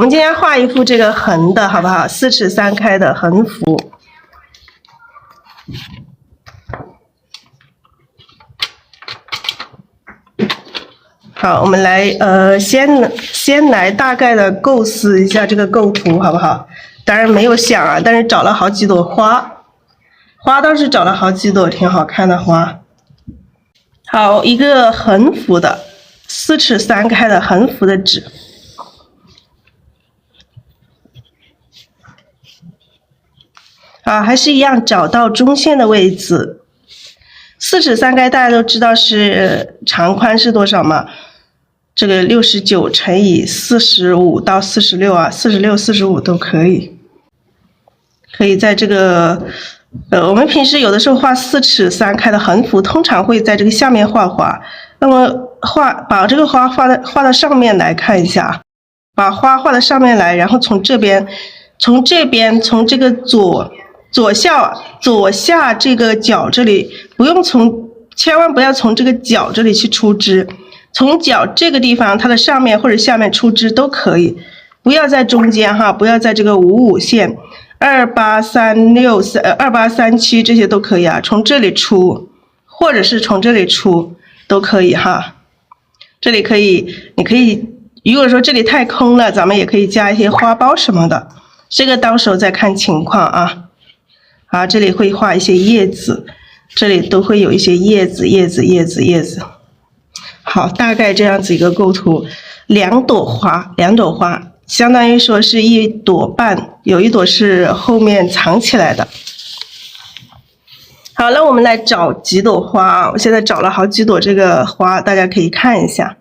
们今天画一幅这个横的，好不好？4尺3开的横幅。好，我们来先来大概的构思一下这个构图，好不好？当然没有想啊，但是找了好几朵花，花倒是找了好几朵挺好看的花。好，一个横幅的4尺3开的横幅的纸。还是一样，找到中线的位置。4尺3开，大家都知道是长宽是多少吗？这个69乘以45到46啊，46、45都可以。可以在这个我们平时有的时候画4尺3开的横幅，通常会在这个下面画花。那么把这个花画到上面来看一下，把花画到上面来，然后从这边，从这个左下这个角这里，千万不要从这个角这里去出枝，从角这个地方它的上面或者下面出枝都可以，不要在中间哈，不要在这个55线2836、2837这些都可以啊，从这里出，或者是从这里出都可以哈。这里可以，你可以，如果说这里太空了，咱们也可以加一些花苞什么的，这个到时候再看情况啊。好，这里会画一些叶子，这里都会有一些叶子。好，大概这样子一个构图，两朵花，相当于说是1朵半，有一朵是后面藏起来的。好，那我们来找几朵花啊，我现在找了好几朵这个花，大家可以看一下。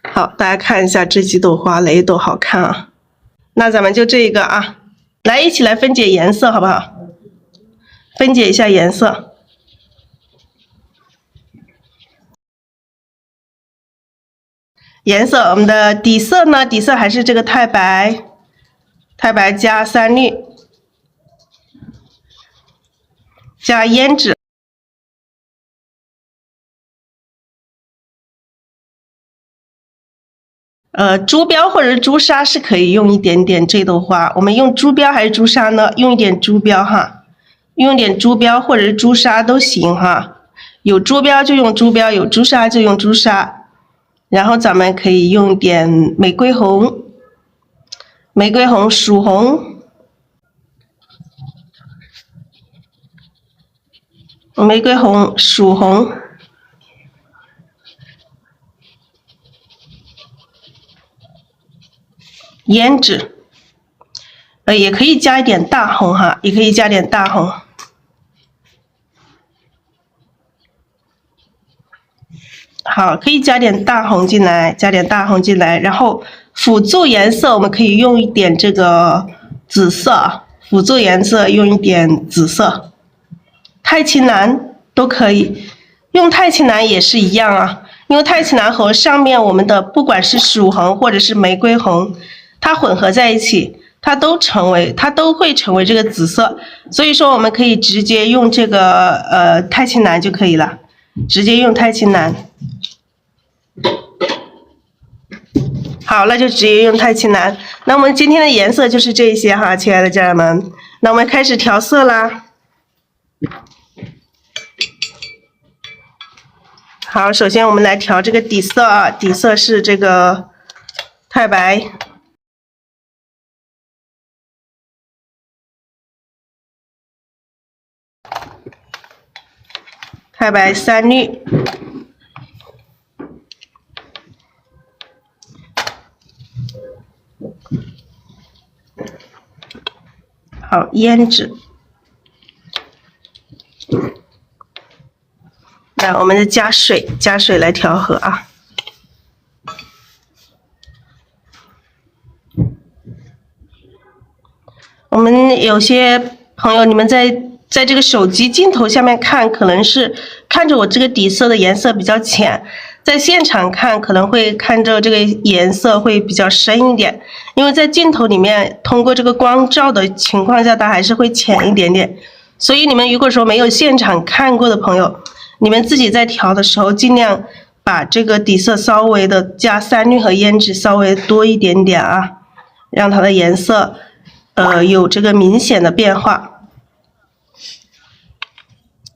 好，大家看一下这几朵花哪一朵好看啊？那咱们就这一个啊。来，一起来分解颜色，好不好？分解一下颜色。颜色，我们的底色呢？底色还是这个太白加3绿，加胭脂。珠标或者是朱砂是可以用一点点这朵花，我们用珠标还是朱砂呢？用一点珠标哈，用一点珠标或者是朱砂都行哈。有珠标就用珠标，有朱砂就用朱砂。然后咱们可以用点玫瑰红、曙红、曙红。胭脂，也可以加一点大红哈，也可以加点大红。好，可以加点大红进来，然后辅助颜色我们可以用一点这个紫色，辅助颜色用一点紫色，太青蓝都可以，用太青蓝也是一样啊，因为太青蓝和上面我们的不管是曙红或者是玫瑰红。它混合在一起，它都会成为这个紫色，所以说我们可以直接用这个太青蓝就可以了，直接用太青蓝。好，那就直接用太青蓝。那我们今天的颜色就是这些哈，亲爱的家人们。那我们开始调色啦。好，首先我们来调这个底色啊，底色是这个太白。太白3绿，好，胭脂。来，我们加水来调和啊。我们有些朋友，你们在这个手机镜头下面看，可能是看着我这个底色的颜色比较浅，在现场看可能会看着这个颜色会比较深一点，因为在镜头里面通过这个光照的情况下，它还是会浅一点点。所以你们如果说没有现场看过的朋友，你们自己在调的时候，尽量把这个底色稍微的加三氯和胭脂稍微多一点点啊，让它的颜色有这个明显的变化。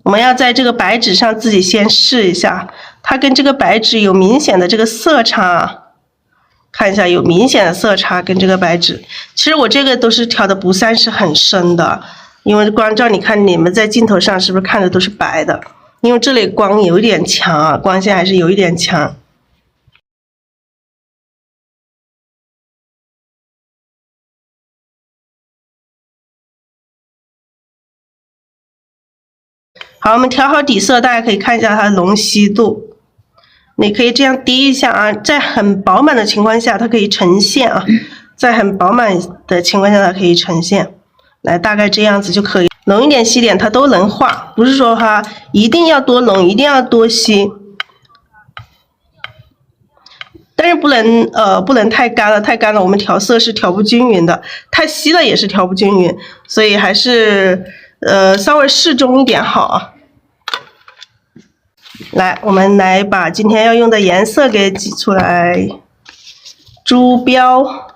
我们要在这个白纸上自己先试一下，它跟这个白纸有明显的这个色差，看一下有明显的色差跟这个白纸。其实我这个都是调的不算是很深的，因为光照你看你们在镜头上是不是看的都是白的？因为这里光有一点强啊，光线还是有一点强。好，我们调好底色，大家可以看一下它的浓稀度。你可以这样滴一下啊，在很饱满的情况下，它可以呈现啊，在很饱满的情况下，它可以呈现。来，大概这样子就可以，浓一点、稀点，它都能画，不是说它一定要多浓，一定要多稀。但是不能太干了，太干了我们调色是调不均匀的，太稀了也是调不均匀，所以还是稍微适中一点好啊。来，我们来把今天要用的颜色给挤出来，珠标。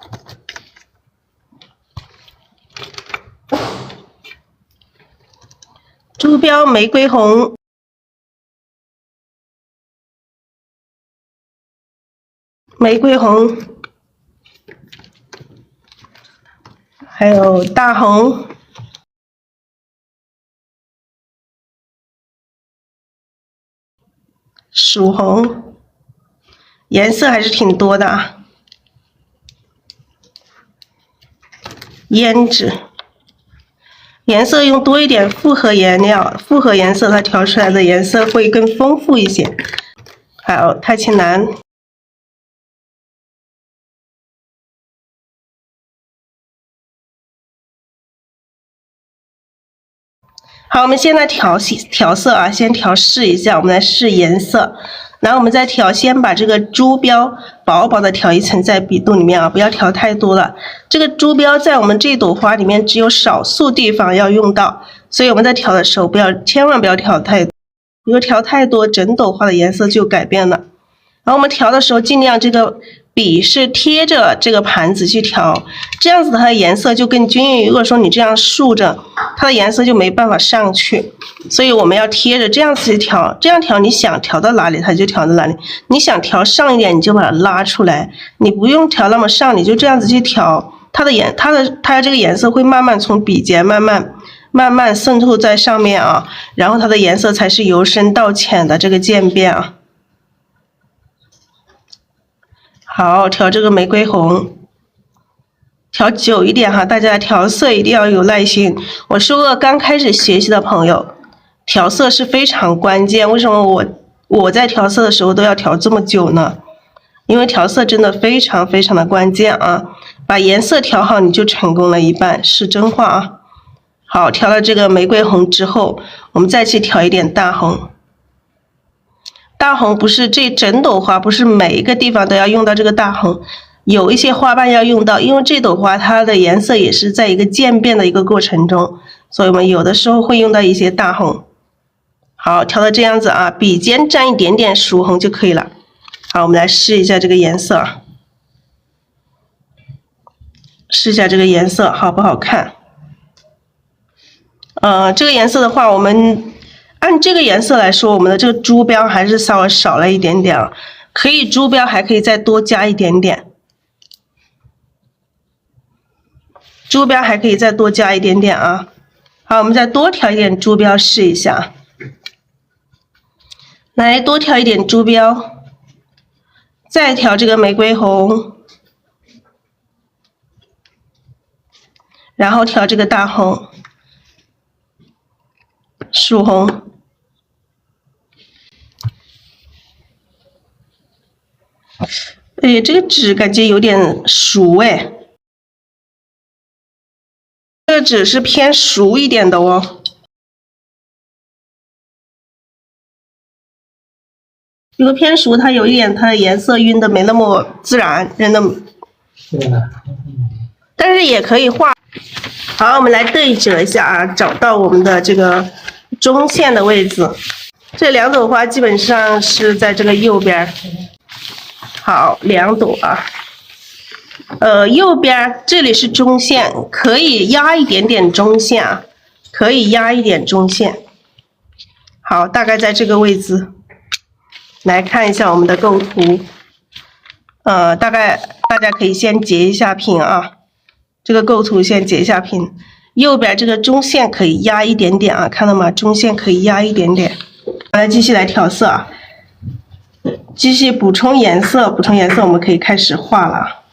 珠标玫瑰红，玫瑰红，还有大红，曙红，颜色还是挺多的啊。胭脂，颜色用多一点复合颜料、复合颜色，它调出来的颜色会更丰富一些。还有太青蓝。好，我们现在调色啊，先调试一下，我们来试颜色。然后我们再调，先把这个珠标薄薄的调一层在笔肚里面啊，不要调太多了。这个珠标在我们这朵花里面只有少数地方要用到，所以我们在调的时候千万不要调太多，如果调太多，整朵花的颜色就改变了。然后我们调的时候，尽量这个笔是贴着这个盘子去调，这样子它的颜色就更均匀。如果说你这样竖着，它的颜色就没办法上去，所以我们要贴着这样子去调。这样调，你想调到哪里它就调到哪里，你想调上一点你就把它拉出来，你不用调那么上，你就这样子去调，它这个颜色会慢慢从笔尖慢慢渗透在上面啊，然后它的颜色才是由深到浅的这个渐变啊。好，调这个玫瑰红，调久一点哈，大家调色一定要有耐心。我说过，刚开始学习的朋友，调色是非常关键。为什么我在调色的时候都要调这么久呢？因为调色真的非常非常的关键啊！把颜色调好，你就成功了一半，是真话啊。好，调了这个玫瑰红之后，我们再去调一点大红。大红不是这整朵花，不是每一个地方都要用到这个大红，有一些花瓣要用到，因为这朵花它的颜色也是在一个渐变的一个过程中，所以我们有的时候会用到一些大红。好，调到这样子啊，笔尖沾一点点曙红就可以了。好，我们来试一下这个颜色，试一下这个颜色好不好看？这个颜色的话，我们按这个颜色来说，我们的这个珠标还是稍微少了一点点啊，可以珠标还可以再多加一点点，珠标还可以再多加一点点啊。好，我们再多调一点珠标试一下，来多调一点珠标，再调这个玫瑰红，然后调这个大红、曙红。哎，这个纸感觉有点熟哎，这个纸是偏熟一点的哦。如果偏熟，它有一点它的颜色晕的没那么自然，真的。但是也可以画。好，我们来对折一下啊，找到我们的这个中线的位置。这2朵花基本上是在这个右边。好，2朵啊。右边这里是中线，可以压一点点中线啊，可以压一点中线。好，大概在这个位置。来看一下我们的构图。大概大家可以先截一下屏啊，这个构图先截一下屏。右边这个中线可以压一点点啊，看到吗？中线可以压一点点。来，继续来调色啊，继续补充颜色，补充颜色，我们可以开始画了。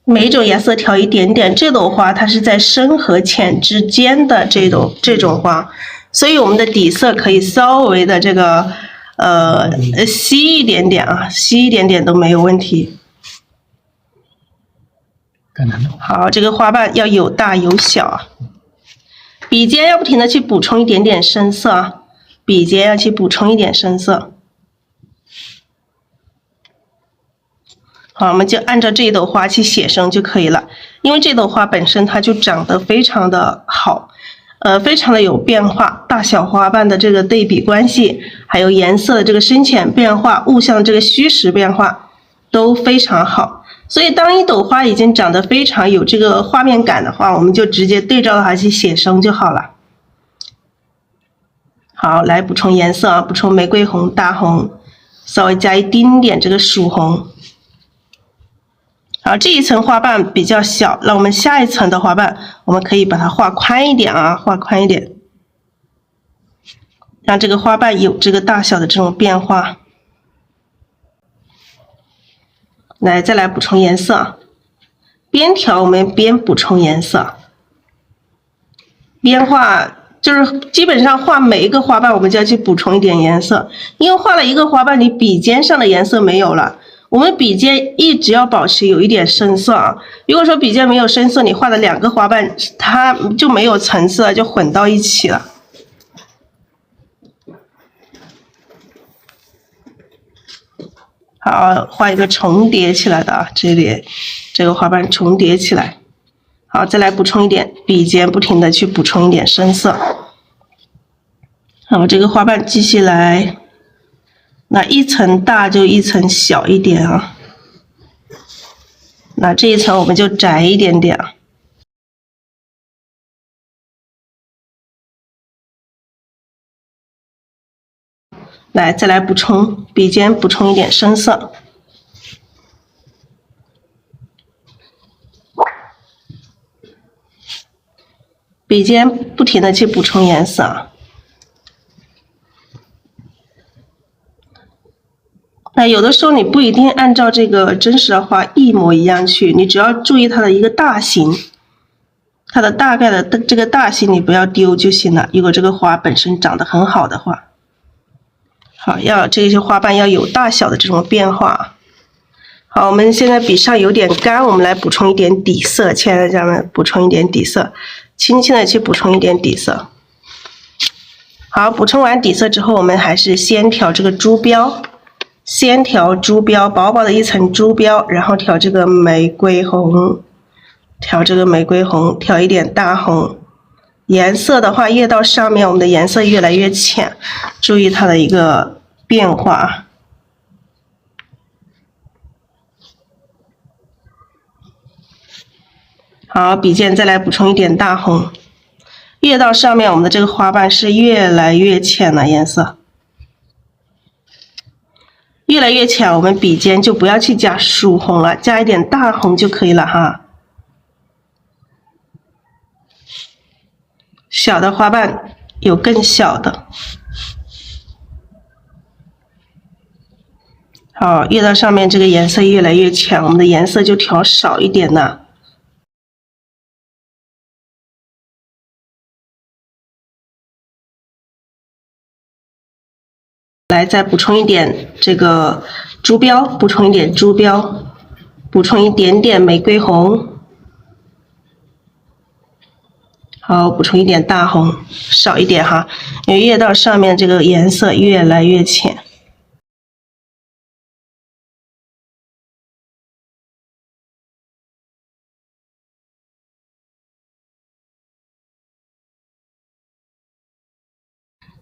每一种颜色调一点点。这朵花它是在深和浅之间的这种花，所以我们的底色可以稍微的这个稀一点点啊，稀一点点都没有问题。好，这个花瓣要有大有小啊。笔尖要不停的去补充一点点深色啊，笔尖要去补充一点深色。好，我们就按照这一朵花去写生就可以了。因为这朵花本身它就长得非常的好，非常的有变化，大小花瓣的这个对比关系，还有颜色的这个深浅变化，物象这个虚实变化都非常好。所以当一朵花已经长得非常有这个画面感的话，我们就直接对照它去写生就好了。好，来补充颜色啊，补充玫瑰红、大红，稍微加一丁点这个曙红。好，这一层花瓣比较小，那我们下一层的花瓣，我们可以把它画宽一点啊，画宽一点，让这个花瓣有这个大小的这种变化。来，再来补充颜色，边调我们边补充颜色，边画就是基本上画每一个花瓣，我们就要去补充一点颜色，因为画了一个花瓣，你笔尖上的颜色没有了。我们笔尖一直要保持有一点深色啊。如果说笔尖没有深色，你画的2个花瓣它就没有层次了，就混到一起了。好，画一个重叠起来的啊，这里这个花瓣重叠起来。好，再来补充一点，笔尖不停的去补充一点深色。好，这个花瓣继续来。那一层大就一层小一点啊，那这一层我们就窄一点点啊。来，再来补充，笔尖补充一点深色。笔尖不停的去补充颜色啊。那有的时候你不一定按照这个真实的花一模一样去，你只要注意它的一个大型，它的大概的这个大型你不要丢就行了。如果这个花本身长得很好的话，好，要这些花瓣要有大小的这种变化。好，我们现在笔上有点干，我们来补充一点底色，亲爱的家人们，补充一点底色，轻轻的去补充一点底色。好，补充完底色之后，我们还是先调这个珠标。先调珠标，薄薄的一层珠标，然后调这个玫瑰红，调这个玫瑰红，调一点大红。颜色的话，越到上面，我们的颜色越来越浅，注意它的一个变化。好，笔尖再来补充一点大红，越到上面，我们的这个花瓣是越来越浅了颜色。越来越浅，我们笔尖就不要去加曙红了，加一点大红就可以了哈。小的花瓣有更小的。好，越到上面这个颜色越来越浅，我们的颜色就调少一点了。来，再补充一点这个珠标，补充一点珠标，补充一点点玫瑰红。好，补充一点大红，少一点哈，因为越到上面这个颜色越来越浅。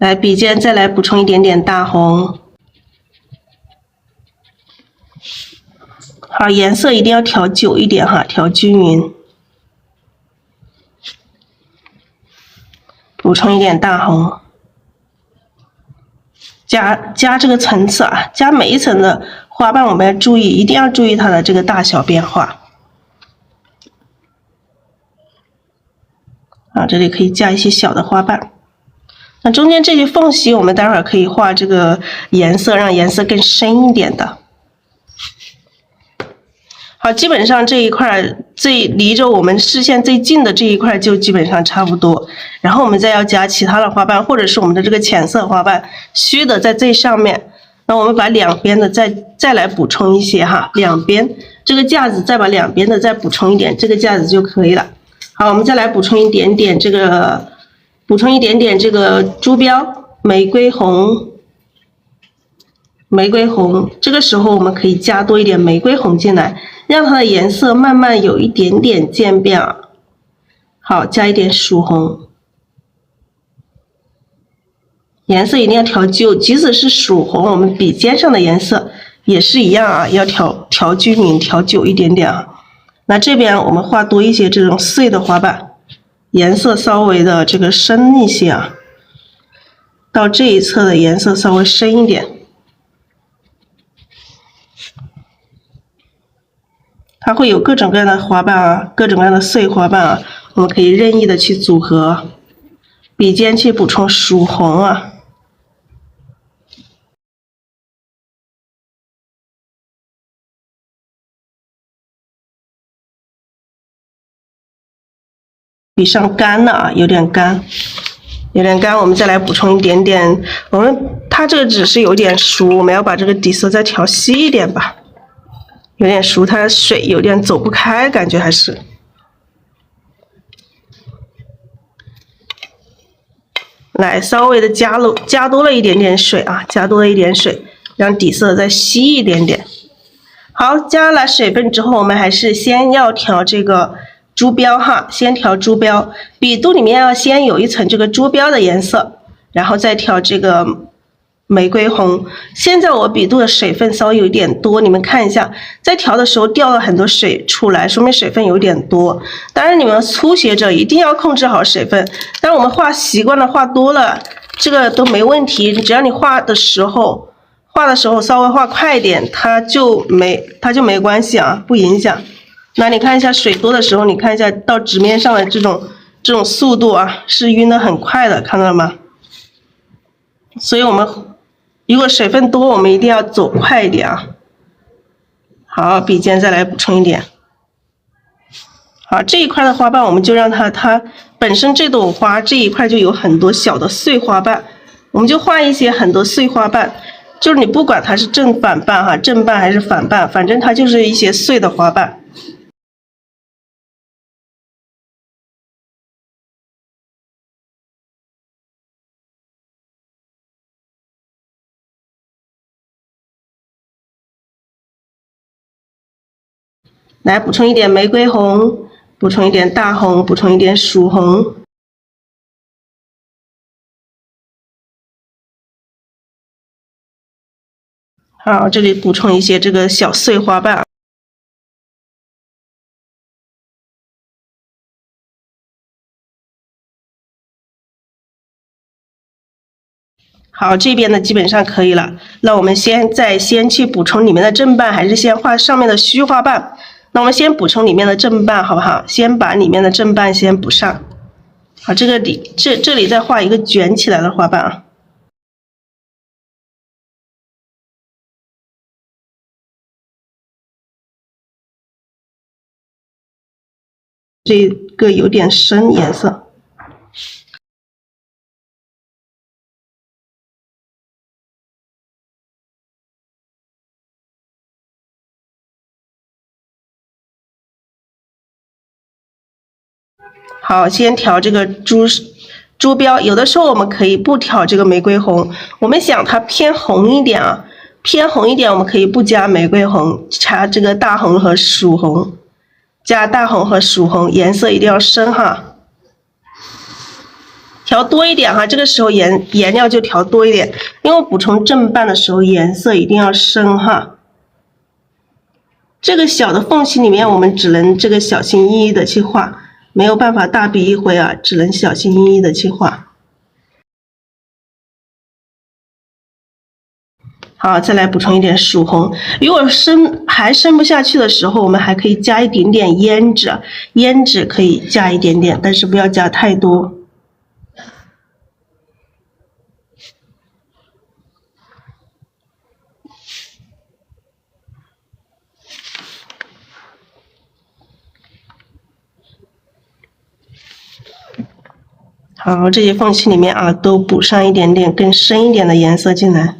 来笔尖再来补充一点点大红。好，颜色一定要调久一点哈，调均匀。补充一点大红，加这个层次啊，加每一层的花瓣我们要注意，一定要注意它的这个大小变化。啊，这里可以加一些小的花瓣。那中间这些缝隙，我们待会儿可以画这个颜色，让颜色更深一点的。好，基本上这一块离着我们视线最近的这一块就基本上差不多。然后我们再要加其他的花瓣，或者是我们的这个浅色花瓣，虚的在最上面。那我们把两边的再来补充一些哈，两边这个架子再把两边的再补充一点，这个架子就可以了。好，我们再来补充一点点这个珠标玫瑰红。这个时候我们可以加多一点玫瑰红进来，让它的颜色慢慢有一点点渐变啊。好，加一点曙红，颜色一定要调旧，即使是曙红，我们笔尖上的颜色也是一样啊，要调均匀，调久一点点啊。那这边我们画多一些这种碎的花瓣，颜色稍微的这个深一些啊，到这一侧的颜色稍微深一点。它会有各种各样的花瓣啊，各种各样的碎花瓣啊，我们可以任意的去组合，笔尖去补充曙红啊。比上干了啊，有点干，我们再来补充一点点。它这个只是有点熟，我们要把这个底色再调稀一点吧。有点熟，它的水有点走不开，感觉还是。来，稍微的加多了一点点水啊，让底色再稀一点点。好，加了水分之后，我们还是先要调这个珠标哈，先调珠标。笔肚里面要先有一层这个珠标的颜色，然后再调这个玫瑰红。现在我笔肚的水分稍微有点多，你们看一下，在调的时候掉了很多水出来，说明水分有点多。当然你们初学者一定要控制好水分，但是我们画习惯了，画多了这个都没问题，只要你画的时候稍微画快一点，它就没关系啊，不影响。那你看一下水多的时候，你看一下到纸面上的这种速度啊，是晕得很快的，看到了吗？所以我们如果水分多，我们一定要走快一点啊。好，笔尖再来补充一点。好，这一块的花瓣我们就让它本身这朵花这一块就有很多小的碎花瓣，我们就画一些很多碎花瓣，就是你不管它是正反瓣哈，正瓣还是反瓣，反正它就是一些碎的花瓣。来补充一点玫瑰红，补充一点大红，补充一点曙红。好，这里补充一些这个小碎花瓣。好，这边呢基本上可以了。那我们先去补充里面的正瓣，还是先画上面的虚花瓣？那我们先补充里面的正瓣，好不好？先把里面的正瓣先补上。好，这里再画一个卷起来的花瓣啊。这个有点深颜色。好，先调这个珠标，有的时候我们可以不调这个玫瑰红，我们想它偏红一点啊，我们可以不加玫瑰红，加这个大红和曙红，颜色一定要深哈。调多一点哈，这个时候颜料就调多一点，因为补充正半的时候颜色一定要深哈。这个小的缝隙里面，我们只能这个小心翼翼的去画，没有办法大笔一挥啊，只能小心翼翼的去画。好，再来补充一点曙红。如果还深不下去的时候，我们还可以加一点点胭脂，胭脂可以加一点点，但是不要加太多。好，这些缝隙里面啊，都补上一点点更深一点的颜色进来。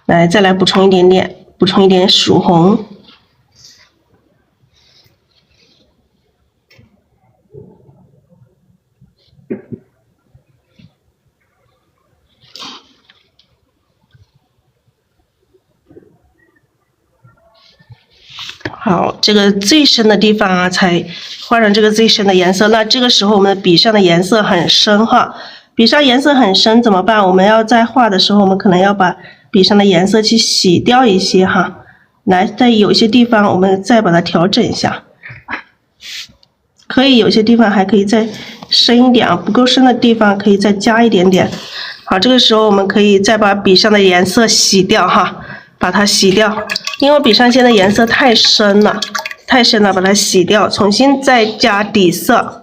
来，再来补充一点点，补充一点曙红。好，这个最深的地方啊，才画上这个最深的颜色。那这个时候我们的笔上的颜色很深哈，笔上颜色很深怎么办？我们要在画的时候，我们可能要把笔上的颜色去洗掉一些哈。来，在有些地方我们再把它调整一下，可以有些地方还可以再深一点啊，不够深的地方可以再加一点点。好，这个时候我们可以再把笔上的颜色洗掉哈。把它洗掉，因为笔上现在颜色太深了，把它洗掉，重新再加底色，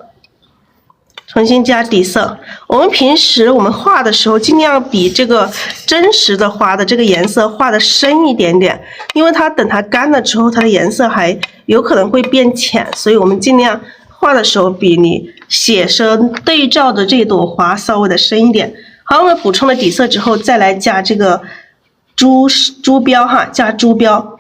我们平时画的时候，尽量比这个真实的花的这个颜色画的深一点点，因为等它干了之后，它的颜色还有可能会变浅，所以我们尽量画的时候比你写生对照的这朵花稍微的深一点。好，我们补充了底色之后，再来加这个珠标哈，加珠标。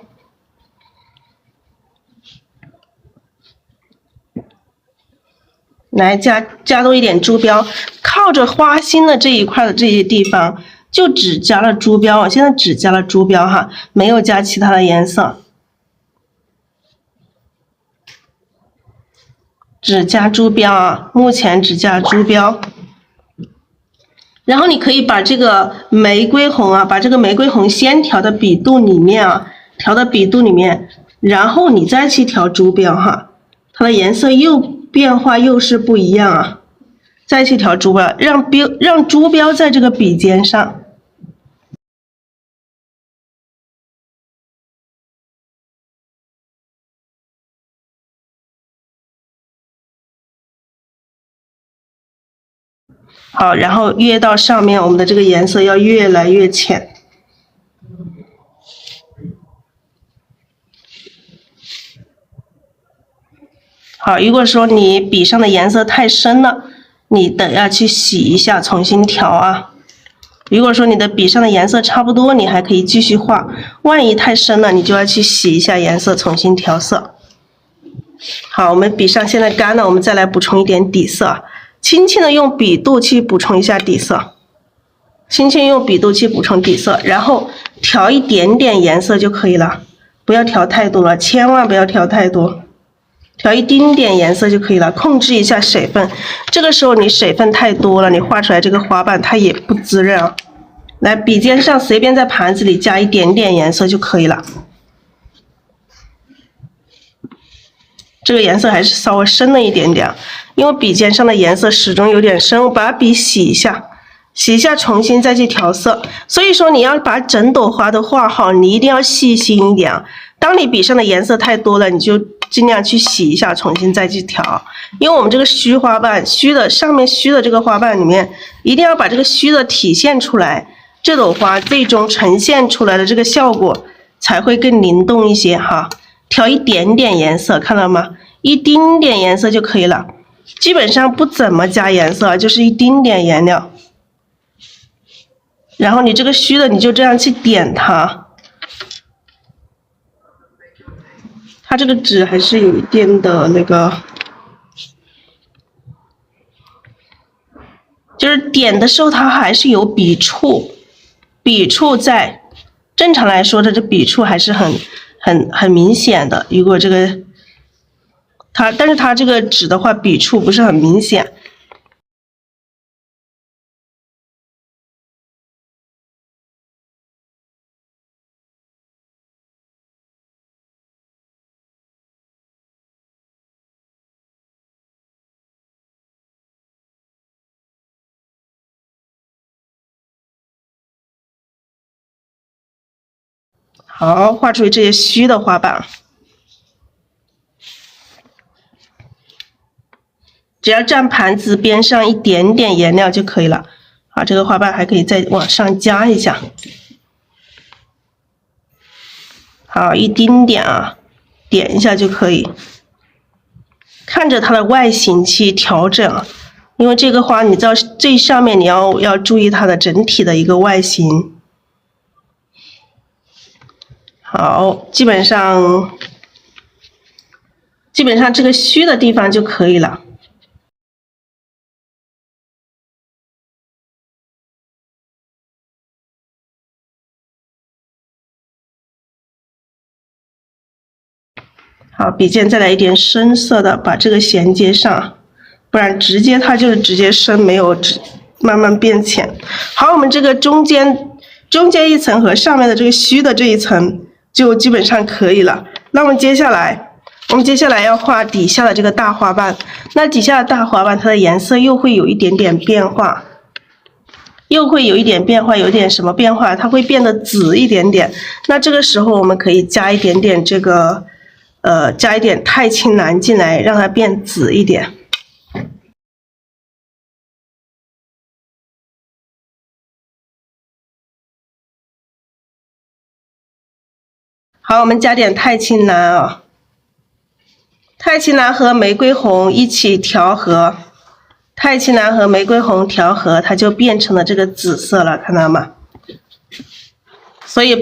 来加多一点珠标，靠着花心的这一块的这些地方，就只加了珠标。我现在只加了珠标哈，没有加其他的颜色，只加珠标啊，目前只加珠标。然后你可以把这个玫瑰红啊，把这个玫瑰红先调到笔肚里面啊，然后你再去调珠标哈，它的颜色变化又是不一样啊。再去调珠标，让珠标在这个笔尖上。好，然后越到上面，我们的这个颜色要越来越浅。好，如果说你笔上的颜色太深了，你等要去洗一下，重新调啊。如果说你的笔上的颜色差不多，你还可以继续画。万一太深了，你就要去洗一下颜色，重新调色。好，我们笔上现在干了，我们再来补充一点底色。轻轻的用笔肚去补充一下底色，然后调一点点颜色就可以了，不要调太多了，千万不要调太多，调一丁点颜色就可以了。控制一下水分，这个时候你水分太多了，你画出来这个花瓣它也不滋润啊。来，笔尖上随便在盘子里加一点点颜色就可以了。这个颜色还是稍微深了一点点，因为笔尖上的颜色始终有点深，我把笔洗一下，重新再去调色。所以说你要把整朵花都画好，你一定要细心一点啊。当你笔上的颜色太多了，你就尽量去洗一下，重新再去调。因为我们这个上面虚的这个花瓣里面，一定要把这个虚的体现出来，这朵花最终呈现出来的这个效果才会更灵动一些哈。调一点点颜色，看到吗？一丁点颜色就可以了，基本上不怎么加颜色，就是一丁点颜料。然后你这个虚的，你就这样去点它，它这个纸还是有一点的那个，就是点的时候它还是有笔触在。正常来说，它这笔触还是很明显的。如果这个但是它这个纸的话，笔触不是很明显。好，画出这些虚的花瓣。只要蘸盘子边上一点点颜料就可以了。好，这个花瓣还可以再往上加一下。好，一丁点啊，点一下就可以。看着它的外形去调整，因为这个花你知道最上面你要注意它的整体的一个外形。好，基本上这个虚的地方就可以了。好，笔尖再来一点深色的，把这个衔接上，不然它就是直接深，没有慢慢变浅。好，我们这个中间一层和上面的这个虚的这一层就基本上可以了。那我们接下来要画底下的这个大花瓣，那底下的大花瓣它的颜色又会有一点点变化。有点什么变化？它会变得紫一点点。那这个时候我们可以加一点点加一点太清蓝进来，让它变紫一点。好，我们加点太清蓝啊，太清蓝和玫瑰红一起调和，太清蓝和玫瑰红调和，它就变成了这个紫色了，看到吗？所以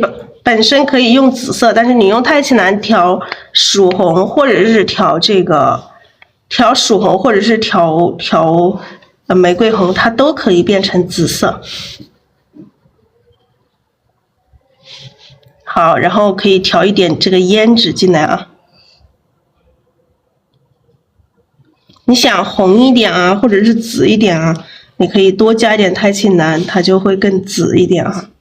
本身可以用紫色，但是你用太清蓝调曙红，或者是调曙红，或者是调玫瑰红，它都可以变成紫色。好，然后可以调一点这个胭脂进来啊。你想红一点啊，或者是紫一点啊，你可以多加一点太清蓝，它就会更紫一点啊。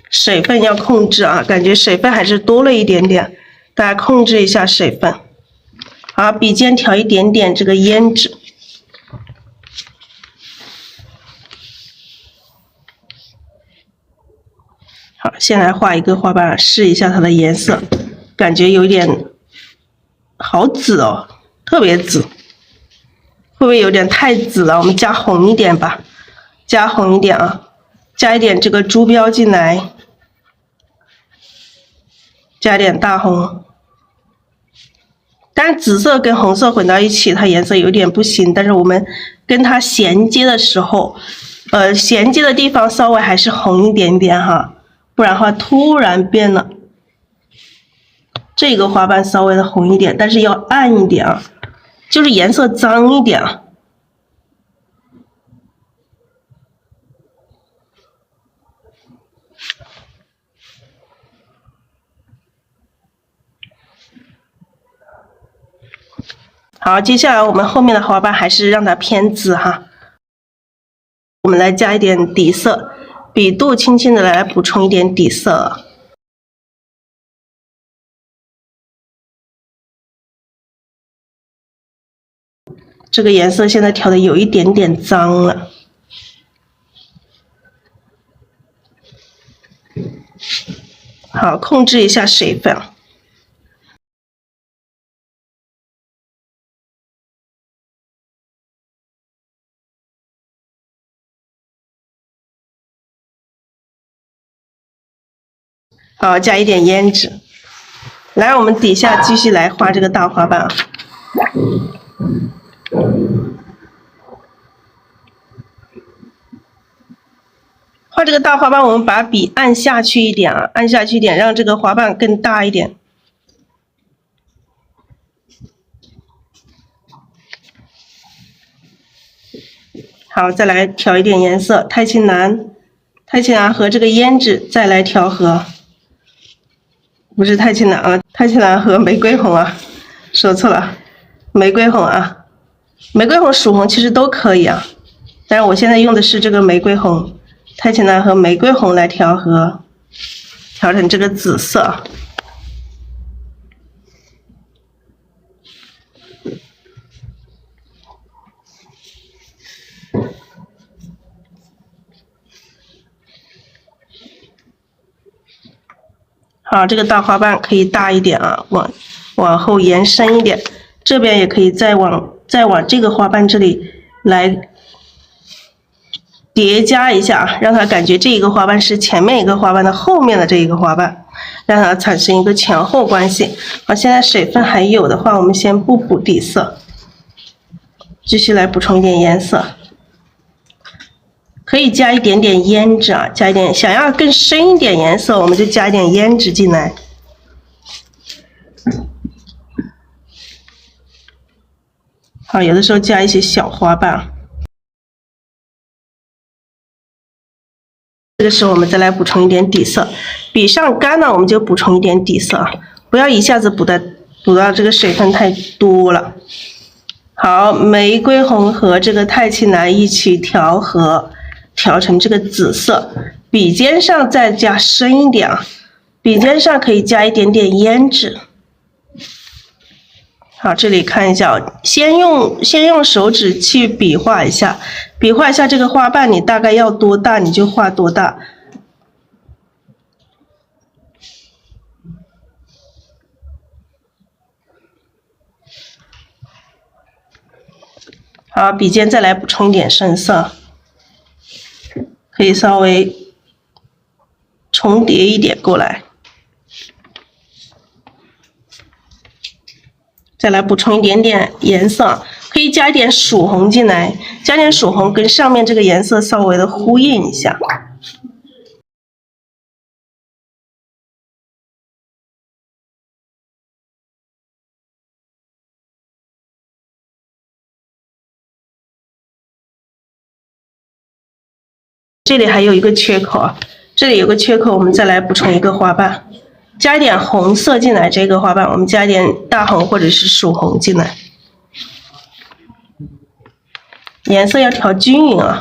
水分要控制啊，感觉水分还是多了一点点，大家控制一下水分。好，笔尖调一点点这个胭脂。好，先来画一个花瓣，试一下它的颜色，感觉有点好紫哦，特别紫，会不会有点太紫了？我们加红一点吧，加红一点啊，加一点这个珠标进来。加点大红，但是紫色跟红色混到一起，它颜色有点不行。但是我们跟它衔接的时候，衔接的地方稍微还是红一点点哈，不然的话突然变了。这个花瓣稍微的红一点，但是要暗一点啊，就是颜色脏一点啊。好，接下来我们后面的花瓣还是让它偏紫哈。我们来加一点底色，笔肚轻轻的来补充一点底色。这个颜色现在调的有一点点脏了。好，控制一下水分。好，加一点胭脂。来，我们底下继续来画这个大花瓣。画这个大花瓣，我们把笔按下去一点啊，按下去一点，让这个花瓣更大一点。好，再来调一点颜色，太清蓝和这个胭脂再来调和。不是太青蓝啊，太青蓝和玫瑰红啊，说错了，玫瑰红啊，玫瑰红、曙红其实都可以啊，但是我现在用的是这个玫瑰红，太青蓝和玫瑰红来调和，调成这个紫色。好，这个大花瓣可以大一点啊，往后延伸一点，这边也可以再往这个花瓣这里来叠加一下，让它感觉这一个花瓣是前面一个花瓣的后面的这一个花瓣，让它产生一个前后关系。好，现在水分还有的话，我们先不补底色，继续来补充一点颜色。可以加一点点胭脂啊，加一点，想要更深一点颜色，我们就加一点胭脂进来。好，有的时候加一些小花瓣。这个时候我们再来补充一点底色，笔上干了我们就补充一点底色，不要一下子补到这个水分太多了。好，玫瑰红和这个太青蓝一起调和。调成这个紫色，笔尖上再加深一点啊，笔尖上可以加一点点胭脂。好，这里看一下，先用手指去比划一下，这个花瓣你大概要多大你就画多大。好，笔尖再来补充一点深色。可以稍微重叠一点过来，再来补充一点点颜色，可以加一点曙红进来，加点曙红跟上面这个颜色稍微的呼应一下。这里还有一个缺口啊，这里有个缺口，我们再来补充一个花瓣，加一点红色进来。这个花瓣我们加一点大红或者是曙红进来，颜色要调均匀啊。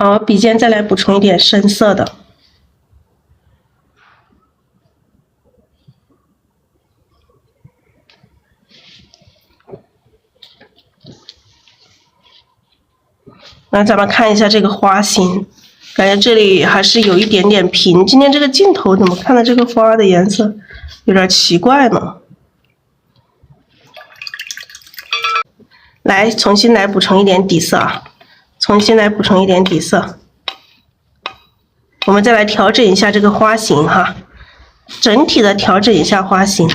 好，笔尖再来补充一点深色的。那咱们看一下这个花型，感觉这里还是有一点点平。今天这个镜头怎么看到这个花的颜色有点奇怪呢？来，重新来补充一点底色啊。重新来补充一点底色，我们再来调整一下这个花型哈，整体的调整一下花型。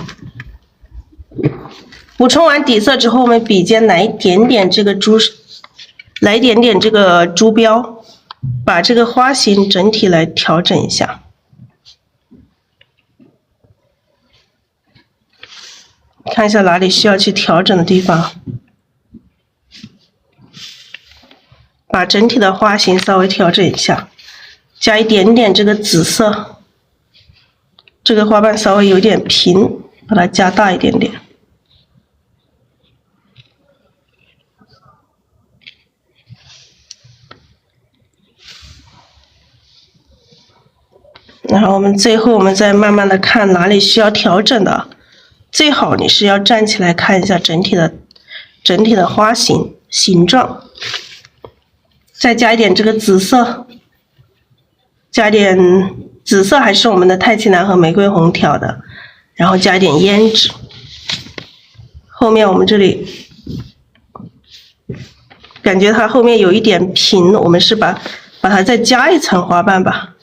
补充完底色之后，我们笔尖来一点点这个珠标，把这个花型整体来调整一下。看一下哪里需要去调整的地方。把整体的花型稍微调整一下，加一点点这个紫色，这个花瓣稍微有点平，把它加大一点点。然后最后我们再慢慢的看哪里需要调整的，最好你是要站起来看一下整体的花型形状。再加一点这个紫色，加点紫色还是我们的太青蓝和玫瑰红调的，然后加一点胭脂。后面我们这里感觉它后面有一点平，我们是把它再加一层花瓣吧。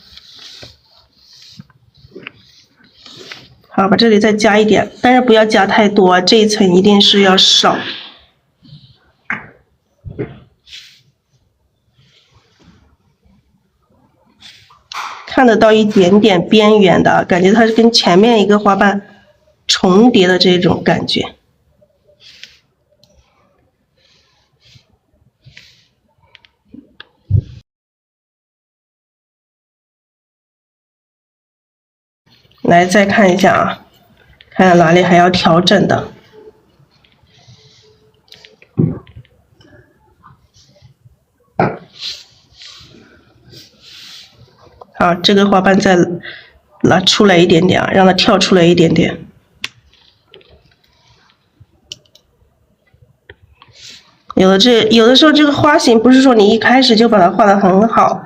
好，把这里再加一点，但是不要加太多，这一层一定是要少。看得到一点点边缘的，感觉它是跟前面一个花瓣重叠的这种感觉。来，再看一下啊，看看哪里还要调整的。好，这个花瓣再拿出来一点点啊，让它跳出来一点点。有的时候这个花型不是说你一开始就把它画得很好，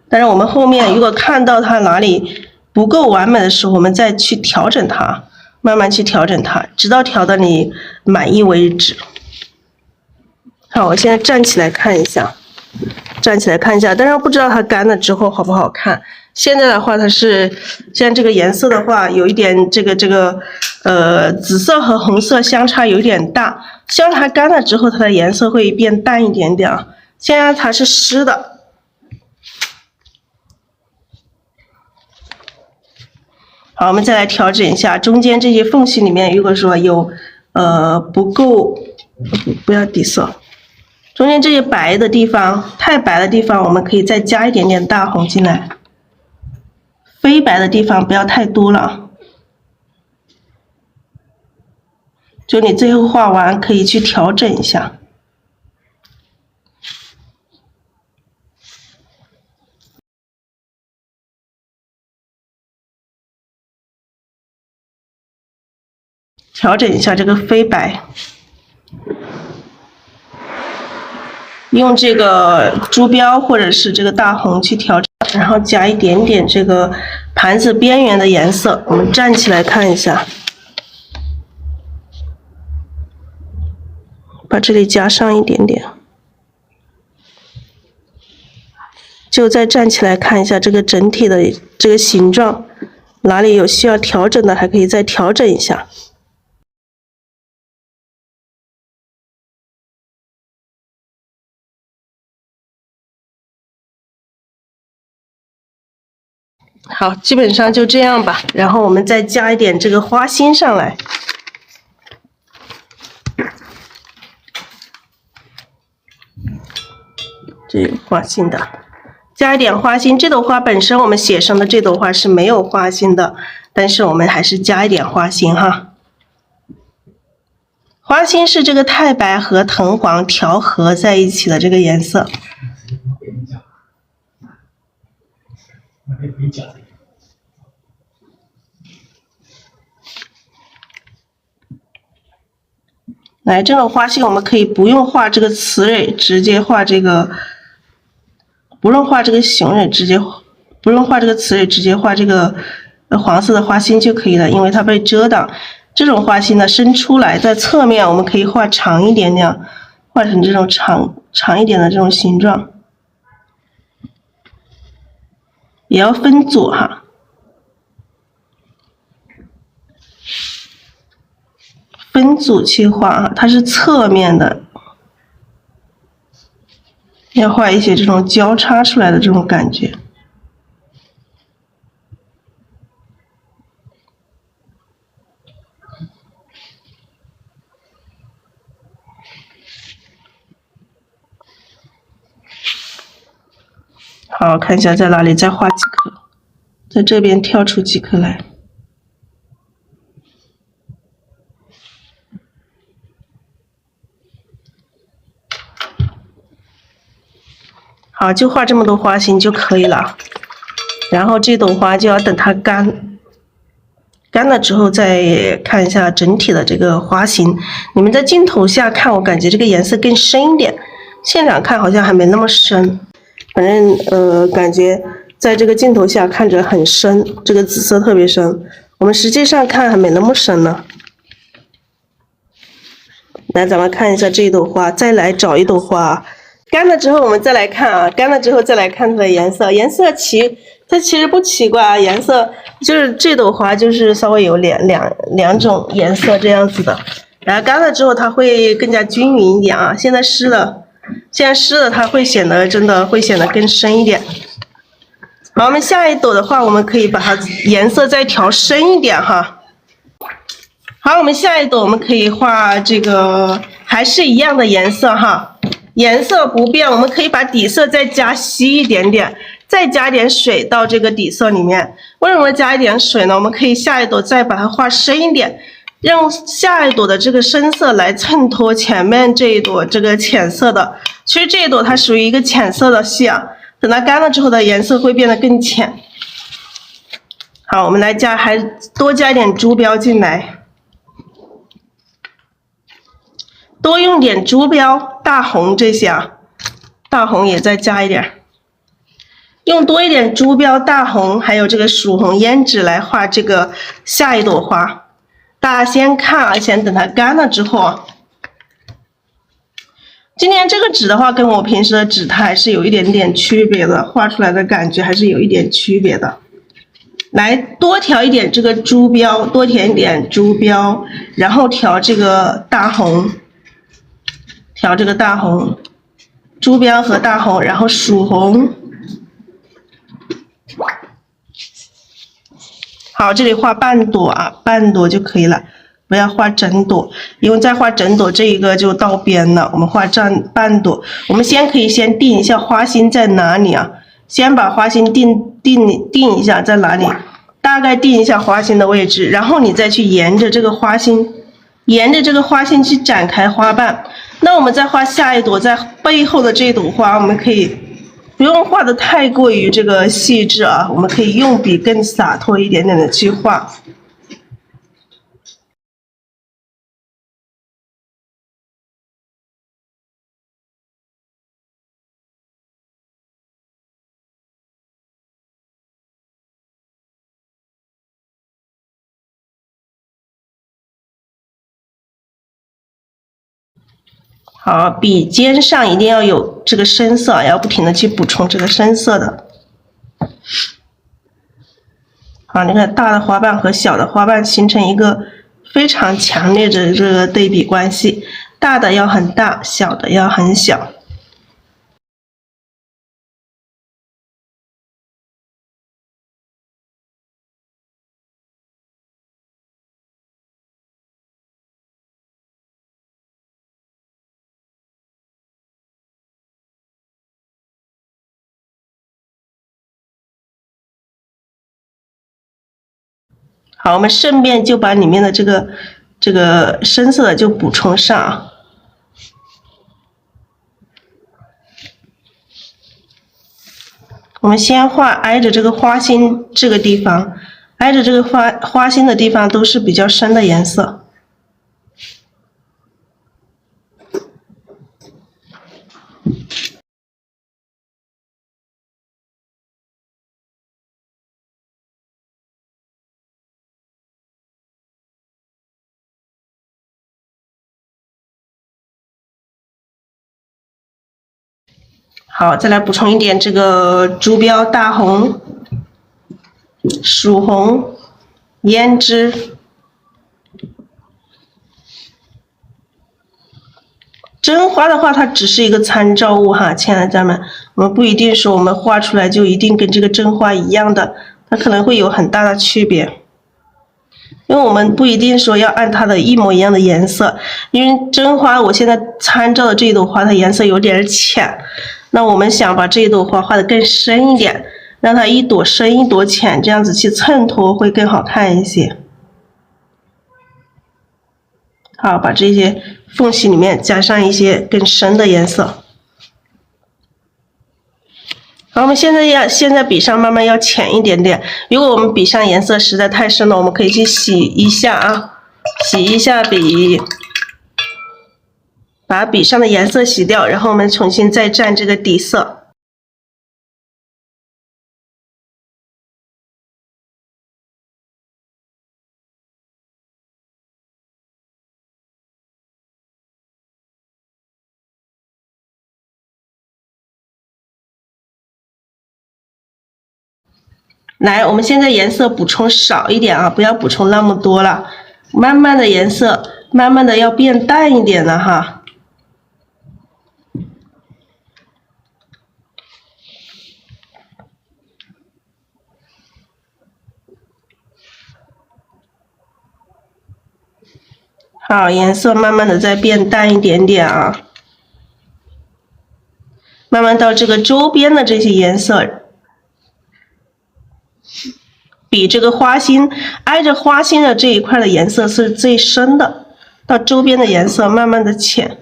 但是我们后面如果看到它哪里不够完美的时候，我们再去调整它，慢慢去调整它，直到调到你满意为止。好，我现在站起来看一下，但是不知道它干了之后好不好看。现在的话，它是现在这个颜色的话，有一点紫色和红色相差有点大。希望它干了之后，它的颜色会变淡一点点啊。现在它是湿的。好，我们再来调整一下中间这些缝隙里面，如果说有不够，不要底色，中间这些白的地方太白的地方，我们可以再加一点点大红进来。非白的地方不要太多了，就你最后画完可以去调整一下。调整一下这个非白，用这个珠标或者是这个大红去调整，然后加一点点这个盘子边缘的颜色。我们站起来看一下，把这里加上一点点，就再站起来看一下这个整体的这个形状，哪里有需要调整的，还可以再调整一下。好，基本上就这样吧。然后我们再加一点这个花心上来。这有花心的，加一点花心。这朵花本身我们写生的这朵花是没有花心的，但是我们还是加一点花心哈。花心是这个太白和藤黄调和在一起的这个颜色。来，这种花心我们可以不用画这个雌蕊，直接画这个，不用画这个雄蕊，不用画这个雌蕊，直接画这个黄色的花心就可以了，因为它被遮挡。这种花心呢，伸出来在侧面我们可以画长一点点，画成这种长一点的这种形状，也要分组哈。分组去画，它是侧面的，要画一些这种交叉出来的这种感觉。好，看一下在哪里再画几颗，在这边跳出几颗来。好，就画这么多花心就可以了。然后这朵花就要等它干了之后再看一下整体的这个花型。你们在镜头下看，我感觉这个颜色更深一点，现场看好像还没那么深。反正感觉在这个镜头下看着很深，这个紫色特别深。我们实际上看还没那么深呢。来，咱们看一下这朵花，再来找一朵花。干了之后我们再来看啊，干了之后再来看它的颜色。它其实不奇怪啊，颜色就是这朵花就是稍微有两种颜色这样子的。然后干了之后它会更加均匀一点啊。现在湿了它会显得更深一点。好，我们下一朵的话，我们可以把它颜色再调深一点哈。好，我们下一朵我们可以画这个还是一样的颜色哈，颜色不变，我们可以把底色再加稀一点点，再加点水到这个底色里面。为什么加一点水呢？我们可以下一朵再把它画深一点，用下一朵的这个深色来衬托前面这一朵这个浅色的。其实这一朵它属于一个浅色的系啊。等它干了之后的颜色会变得更浅。好，我们来还多加一点珠标进来，多用点珠标，大红这些啊，大红也再加一点，用多一点珠标、大红还有这个曙红胭脂来画这个下一朵花。大家先看啊，先等它干了之后。今天这个纸的话，跟我平时的纸它还是有一点点区别的，画出来的感觉还是有一点区别的。来，多调一点这个珠标，多填一点珠标，然后调这个大红，调这个大红，珠标和大红，然后曙红。好，这里画半朵啊，半朵就可以了。不要画整朵，因为再画整朵这一个就到边了。我们画半朵，我们可以先定一下花心在哪里啊？先把花心定一下在哪里，大概定一下花心的位置，然后你再去沿着这个花心去展开花瓣。那我们再画下一朵，在背后的这朵花，我们可以不用画的太过于这个细致啊，我们可以用笔更洒脱一点点的去画。好，笔尖上一定要有这个深色，要不停的去补充这个深色的。好，你看大的花瓣和小的花瓣形成一个非常强烈的这个对比关系，大的要很大，小的要很小。好，我们顺便就把里面的这个深色的就补充上。我们先画挨着这个花心这个地方，挨着这个花心的地方都是比较深的颜色。好，再来补充一点这个珠标大红、曙红、胭脂。真花的话，它只是一个参照物哈，亲爱的家人们，我们不一定说我们画出来就一定跟这个真花一样的，它可能会有很大的区别。因为我们不一定说要按它的一模一样的颜色，因为真花我现在参照的这一朵花，它颜色有点浅。那我们想把这一朵花画得更深一点，让它一朵深一朵浅，这样子去衬托会更好看一些。好，把这些缝隙里面加上一些更深的颜色。好，我们现在笔上慢慢要浅一点点。如果我们笔上颜色实在太深了，我们可以去洗一下啊，洗一下笔。把笔上的颜色洗掉，然后我们重新再蘸这个底色。来，我们现在颜色补充少一点啊，不要补充那么多了。慢慢的颜色，慢慢的要变淡一点了哈。好，颜色慢慢的在变淡一点点啊，慢慢到这个周边的这些颜色，比这个花心挨着花心的这一块的颜色是最深的，到周边的颜色慢慢的浅。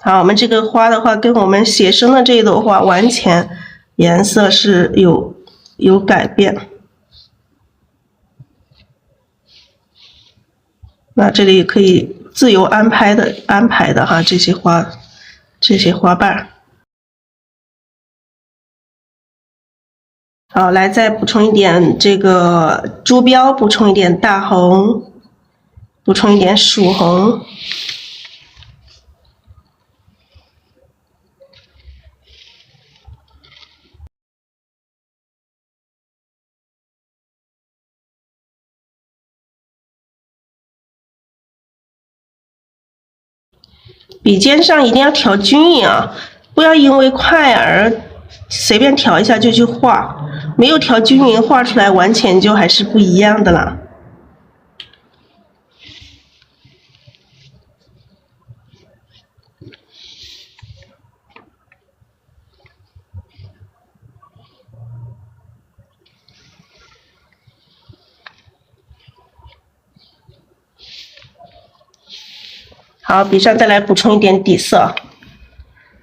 好，我们这个花的话，跟我们写生的这一朵花完全颜色是有改变。那这里可以自由安排的哈，这些花瓣。好，来再补充一点这个珠标，补充一点大红，补充一点曙红。笔尖上一定要调均匀啊，不要因为快而随便调一下就去画，没有调均匀，画出来完全就还是不一样的啦。好，笔上再来补充一点底色，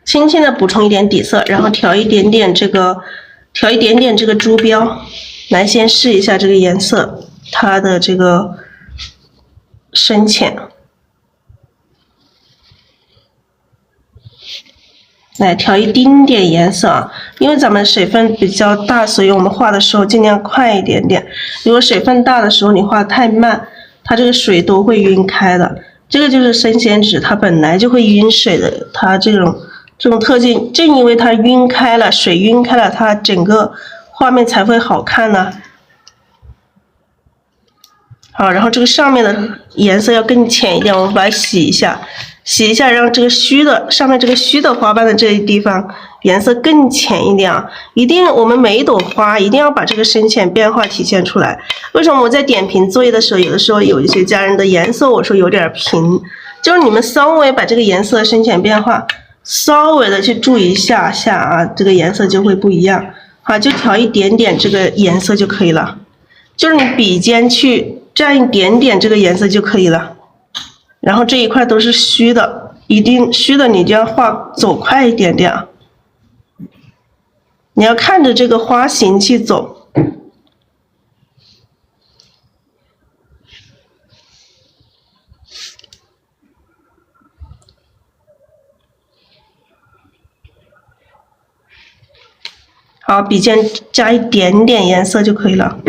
轻轻的补充一点底色，然后调一点点这个珠标，来先试一下这个颜色，它的这个深浅。来调一丁点颜色啊，因为咱们水分比较大，所以我们画的时候尽量快一点点。如果水分大的时候你画太慢，它这个水都会晕开的。这个就是生鲜纸，它本来就会晕水的，它这种特性，正因为它晕开了，水晕开了，它整个画面才会好看呢。好，然后这个上面的颜色要更浅一点，我们把它洗一下，让这个上面这个虚的花瓣的这一地方颜色更浅一点啊！一定，我们每一朵花一定要把这个深浅变化体现出来。为什么我在点评作业的时候，有的时候有一些家人的颜色我说有点平，就是你们稍微把这个颜色深浅变化稍微的去注意一下啊，这个颜色就会不一样。好，就调一点点这个颜色就可以了，就是你笔尖去蘸一点点这个颜色就可以了。然后这一块都是虚的，一定虚的你就要走快一点点，你要看着这个花形去走。好，笔尖加一点点颜色就可以了。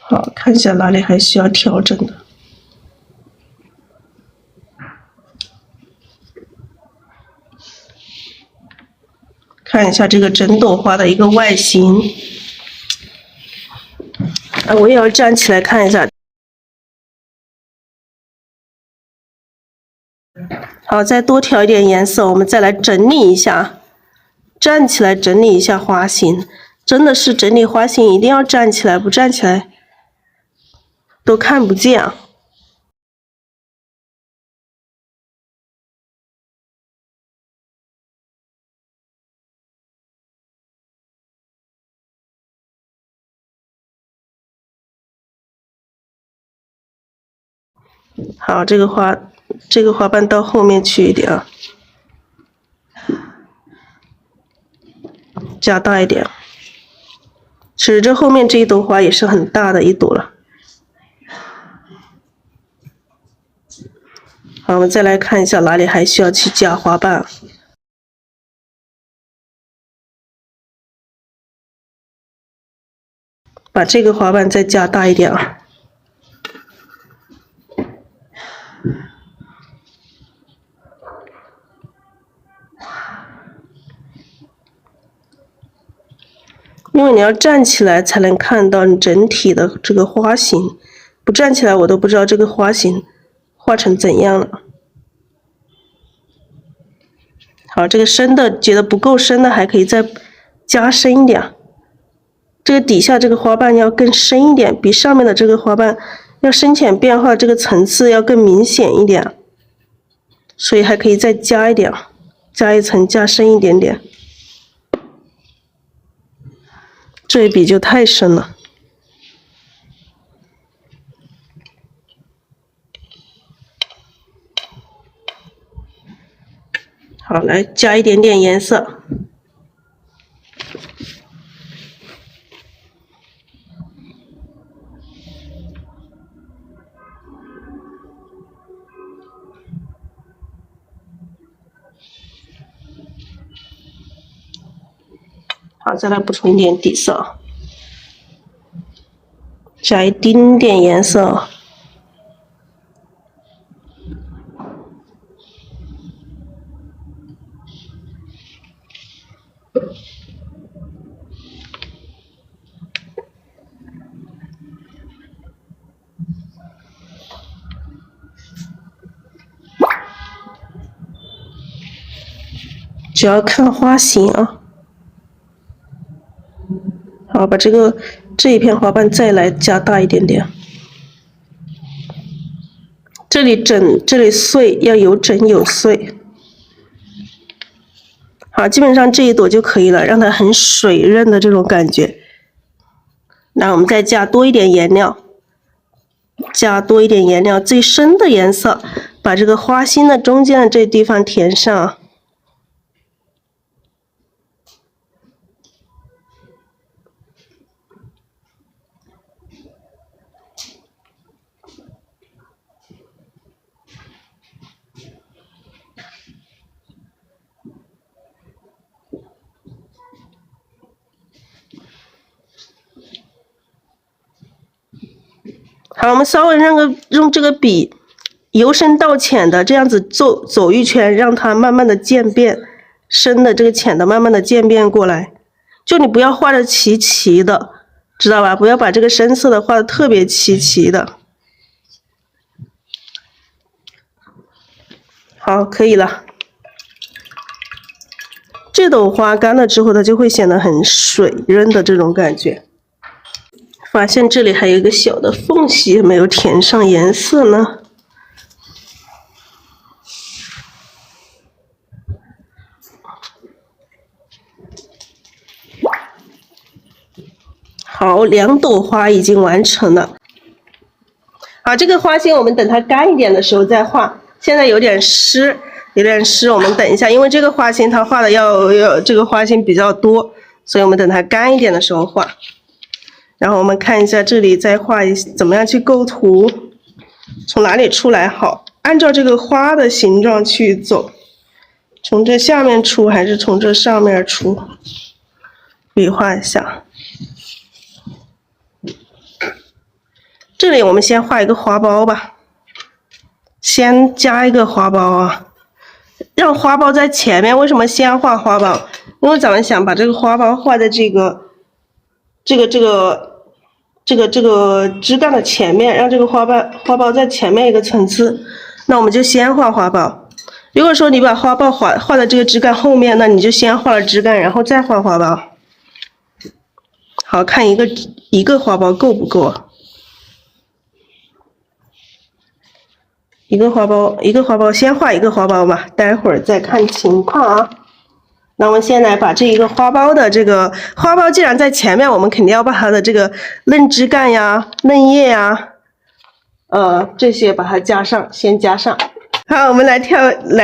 好，看一下哪里还需要调整的。看一下这个整朵花的一个外形。我也要站起来看一下。好，再多调一点颜色，我们再来整理一下。站起来整理一下花型，真的是整理花型一定要站起来，不站起来都看不见啊。好，这个花瓣到后面去一点啊，加大一点。其实这后面这一朵花也是很大的一朵了。好，我们再来看一下哪里还需要去加花瓣。把这个花瓣再加大一点啊。因为你要站起来才能看到你整体的这个花型，不站起来我都不知道这个花型画成怎样了。好，这个深的觉得不够深的还可以再加深一点。这个底下这个花瓣要更深一点，比上面的这个花瓣要深浅变化，这个层次要更明显一点，所以还可以再加一点，加一层，加深一点点。这一笔就太深了。好，来加一点点颜色。好，再来补充一点底色，加一丁点颜色。主要看花型啊。好，把这一片花瓣再来加大一点点。这里整，这里碎，要有整有碎。好，基本上这一朵就可以了，让它很水润的这种感觉。那我们再加多一点颜料，加多一点颜料，最深的颜色，把这个花心的中间的这地方填上。好，我们稍微用这个笔由深到浅的这样子走一圈，让它慢慢的渐变，深的这个浅的慢慢的渐变过来。就你不要画的齐齐的，知道吧？不要把这个深色的画的特别齐齐的。好，可以了。这朵花干了之后，它就会显得很水润的这种感觉。发现这里还有一个小的缝隙没有填上颜色呢。好，2朵花已经完成了。好，这个花心我们等它干一点的时候再画。现在有点湿，我们等一下，因为这个花心它画的要这个花心比较多，所以我们等它干一点的时候画。然后我们看一下这里再画怎么样去构图，从哪里出来好，按照这个花的形状去走，从这下面出还是从这上面出，比划一下。这里我们先画一个花苞吧，先加一个花苞啊，让花苞在前面。为什么先画花苞？因为咱们想把这个花苞画在这个枝干的前面，让这个花苞在前面一个层次。那我们就先画花苞。如果说你把花苞画在这个枝干后面，那你就先画了枝干，然后再画花苞。好，看一个花苞够不够啊？一个花苞，先画一个花苞吧，待会儿再看情况啊。那我们先来把这一个花苞的这个花苞，既然在前面，我们肯定要把它的这个嫩枝干呀、嫩叶呀，这些把它加上，先加上。好，我们来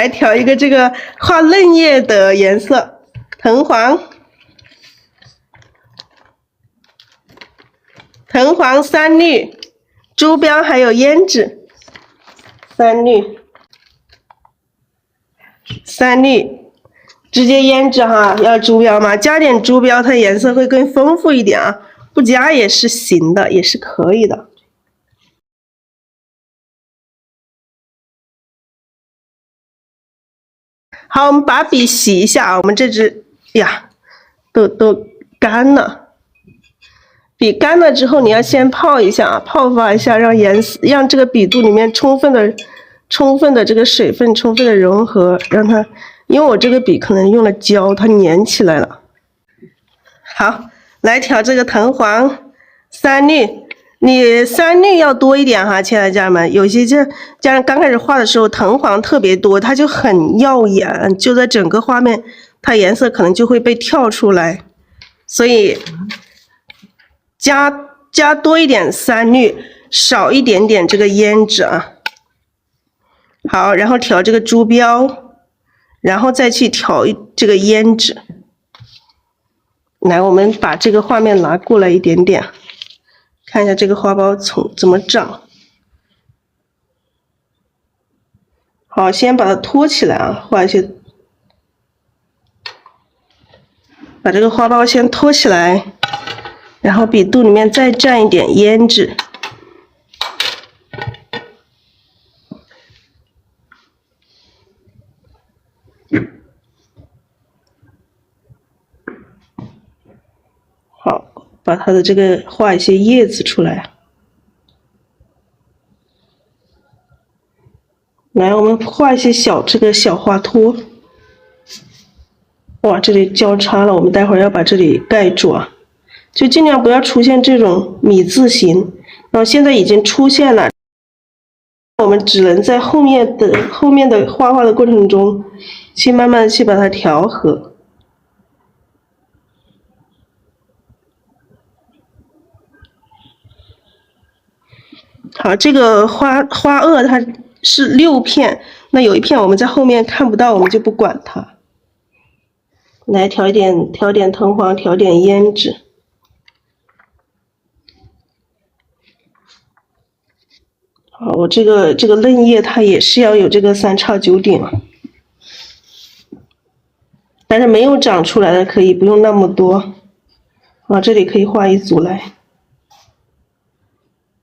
调一个这个画嫩叶的颜色，藤黄、三绿、朱标还有胭脂。三绿，直接胭脂哈，要朱标吗？加点朱标，它颜色会更丰富一点啊。不加也是行的，也是可以的。好，我们把笔洗一下啊。我们这支呀，都干了。笔干了之后，你要先泡一下，泡发一下，让这个笔肚里面充分的这个水分充分的融合，让它，因为我这个笔可能用了胶，它粘起来了。好，来调这个藤黄、三绿，你三绿要多一点哈，亲爱的家人们。有些家人刚开始画的时候，藤黄特别多，它就很耀眼，就在整个画面，它颜色可能就会被跳出来，所以。加多一点三绿，少一点点这个胭脂啊。好，然后调这个珠标，然后再去调这个胭脂。来，我们把这个画面拿过来一点点，看一下这个花苞怎么长。好，先把它托起来啊，画一些，把这个花苞先托起来。然后笔肚里面再蘸一点胭脂，好，把它的这个画一些叶子出来。来，我们画一些这个小花托。哇，这里交叉了，我们待会儿要把这里盖住啊。就尽量不要出现这种米字形，然后现在已经出现了，我们只能在后面的画的过程中，去慢慢的去把它调和。好，这个花萼它是6片，那有一片我们在后面看不到，我们就不管它。来调点藤黄，调点胭脂。好，我这个嫩叶它也是要有这个3叉9顶，但是没有长出来的可以不用那么多。啊，这里可以画一组来。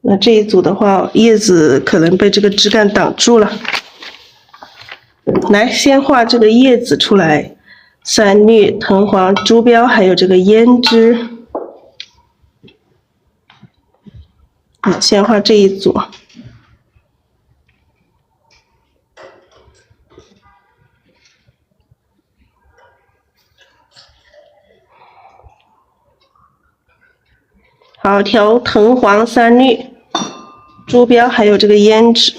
那这一组的话，叶子可能被这个枝干挡住了。来，先画这个叶子出来，三绿、藤黄、珠标，还有这个胭脂。先画这一组。好，调藤黄、三绿、珠标，还有这个胭脂。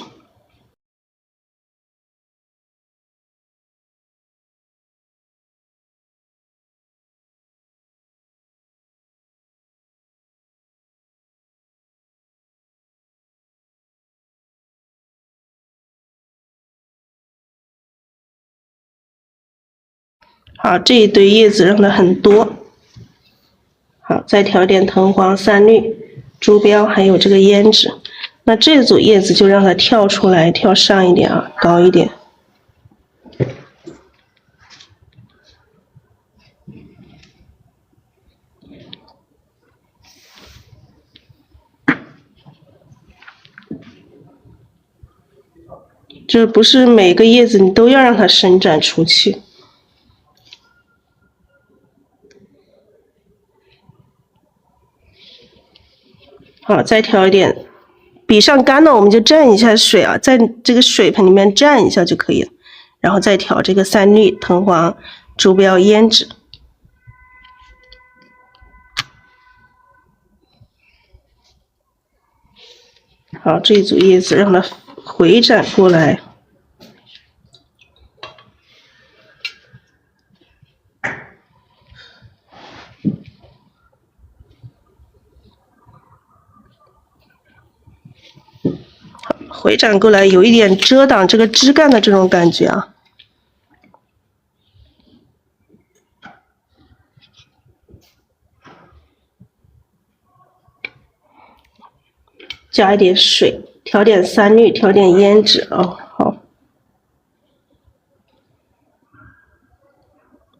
好，这一堆叶子让它很多。好，再调点藤黄、三绿、珠标，还有这个胭脂。那这组叶子就让它跳出来，跳上一点啊，高一点。这不是每个叶子你都要让它伸展出去。好，再调一点，笔上干了我们就蘸一下水啊，在这个水盆里面蘸一下就可以了，然后再调这个三绿、藤黄、珠标、胭脂。好，这一组叶子让它回展过来。回展过来，有一点遮挡这个枝干的这种感觉啊。加一点水，调点三绿，调点胭脂哦。好，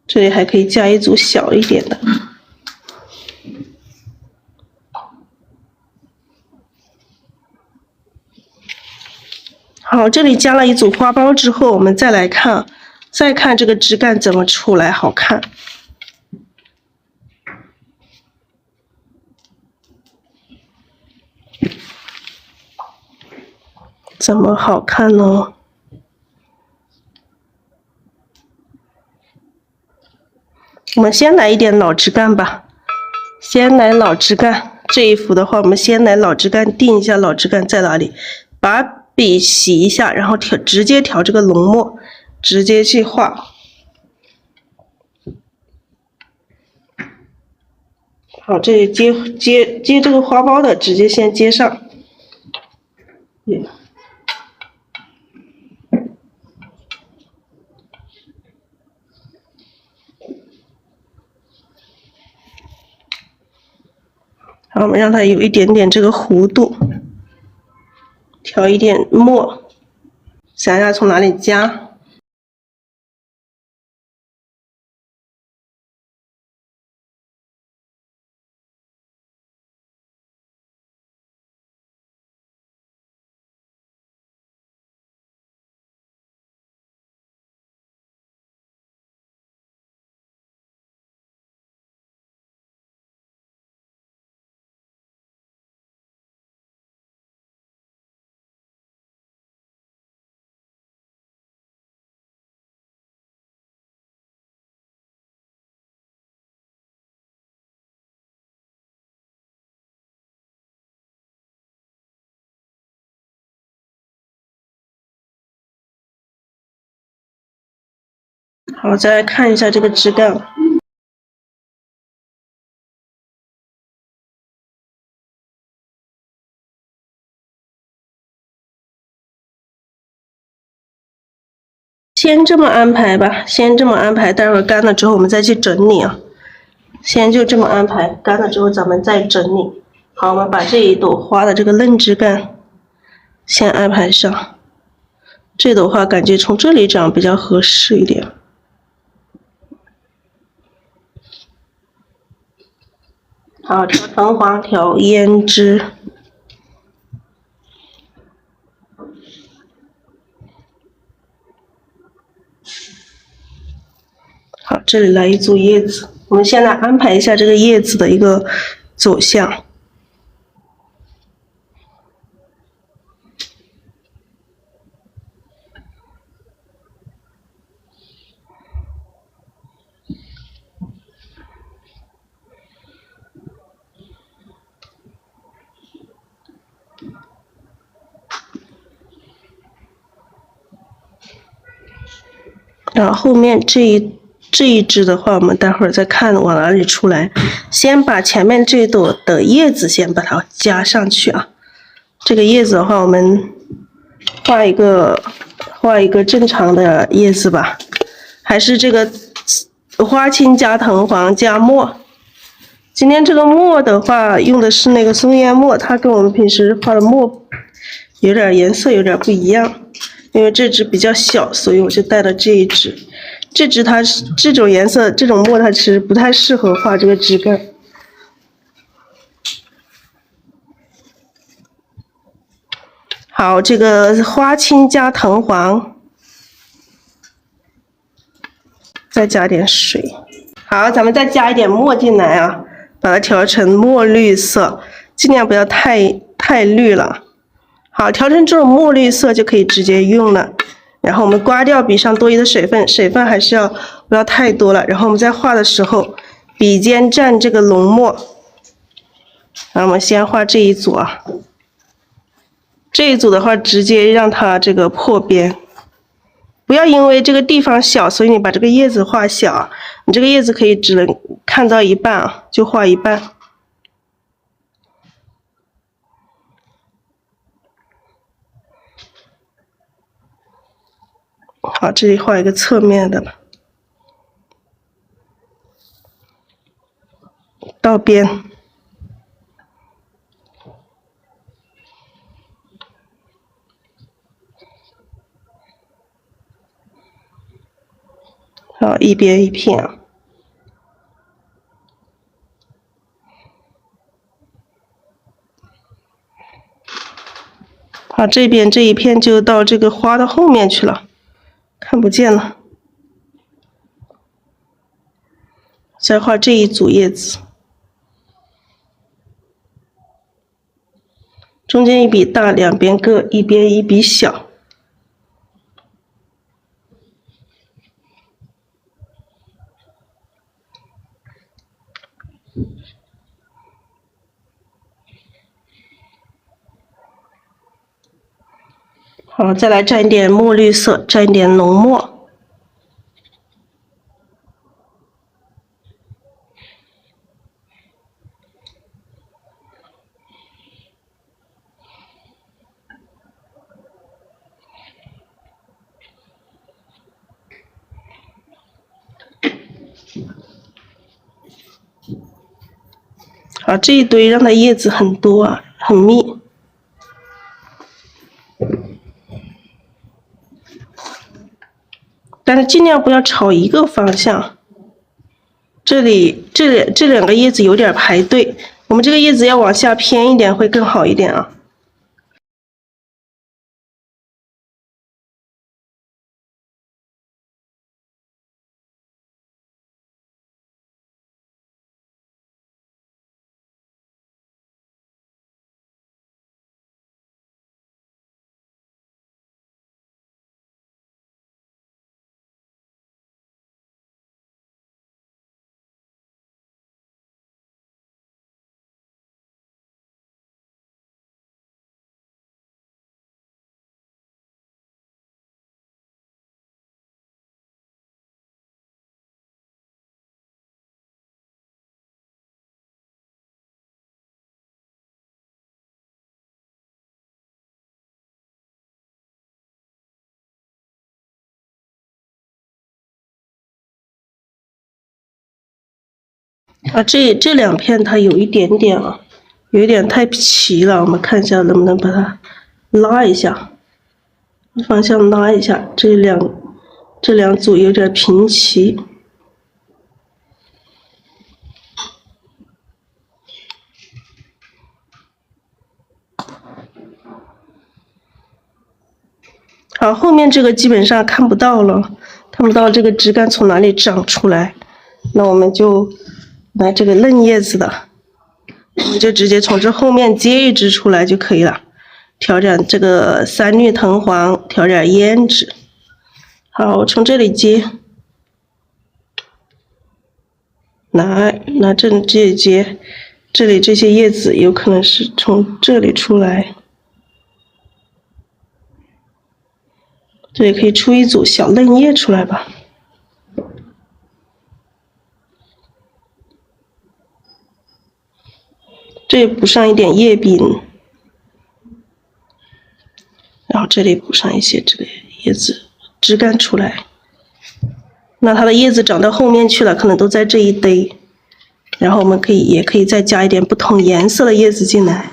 这里还可以加一组小一点的。好，这里加了一组花苞之后，我们再来看，这个枝干怎么出来好看。怎么好看呢？我们先来一点老枝干吧，先来老枝干。这一幅的话，我们先来老枝干，定一下老枝干在哪里，把笔洗一下，然后直接调这个浓墨，直接去画。好，这里接这个花苞的，直接先接上。好，我们让它有一点点这个弧度，调一点墨，想一下从哪里加。好，再来看一下这个枝干。先这么安排吧，先这么安排，待会儿干了之后我们再去整理啊。先就这么安排，干了之后咱们再整理。好，我们把这一朵花的这个嫩枝干先安排上。这朵花感觉从这里长比较合适一点。好，调橙黄，调胭脂。好，这里来一组叶子，我们先来安排一下这个叶子的一个走向。然后后面这一支的话，我们待会儿再看往哪里出来。先把前面这朵的叶子先把它加上去啊。这个叶子的话，我们画一个正常的叶子吧，还是这个花青加藤黄加墨。今天这个墨的话，用的是那个松烟墨，它跟我们平时画的墨有点颜色有点不一样。因为这支比较小，所以我就带了这一支。这支它这种颜色、这种墨，它其实不太适合画这个枝干。好，这个花青加藤黄，再加点水。好，咱们再加一点墨进来啊，把它调成墨绿色，尽量不要太绿了。好，调成这种墨绿色就可以直接用了。然后我们刮掉笔上多余的水分，水分还是不要太多了。然后我们在画的时候，笔尖蘸这个浓墨。然后我们先画这一组啊，这一组的话直接让它这个破边，不要因为这个地方小，所以你把这个叶子画小，你这个叶子可以只能看到一半啊，就画一半。好，这里画一个侧面的吧，到边。好，一边一片啊。好，这边这一片就到这个花的后面去了，看不见了。再画这一组叶子。中间一笔大，两边各一边一笔小。好，再来蘸一点墨绿色，蘸一点浓墨。好，这一堆让它叶子很多啊，很密。但是尽量不要朝一个方向。这两个叶子有点排队，我们这个叶子要往下偏一点会更好一点啊。这两片它有一点点啊，有一点太齐了，我们看一下能不能把它拉一下，方向拉一下，这两组有点平齐。好，后面这个基本上看不到了，看不到这个枝干从哪里长出来，那我们就拿这个嫩叶子的，我们就直接从这后面接一支出来就可以了。调点这个三绿藤黄，调点胭脂。好，我从这里接，拿这里接，这里这些叶子有可能是从这里出来。这里可以出一组小嫩叶出来吧。这里补上一点叶柄，然后这里补上一些这个叶子枝干出来。那它的叶子长到后面去了，可能都在这一堆。然后我们也可以再加一点不同颜色的叶子进来。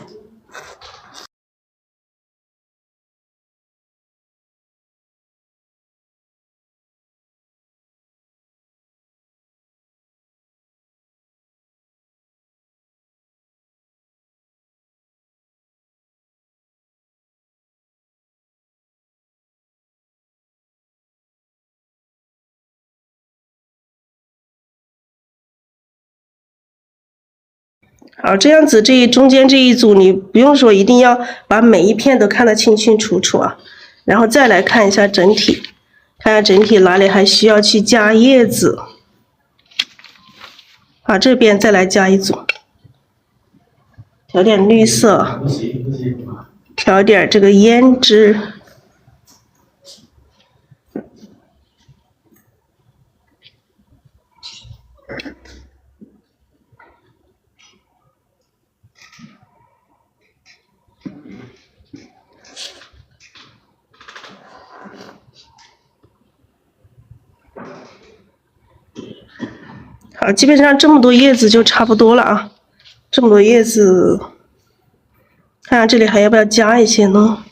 好，这样子中间这一组，你不用说一定要把每一片都看得清清楚楚啊，然后再来看一下整体，看下整体哪里还需要去加叶子。好，这边再来加一组，调点绿色，调点这个胭脂。好，基本上这么多叶子就差不多了啊。这么多叶子，看看这里还要不要加一些呢？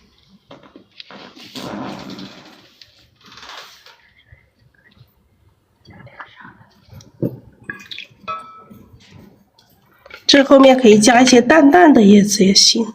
这后面可以加一些淡淡的叶子也行。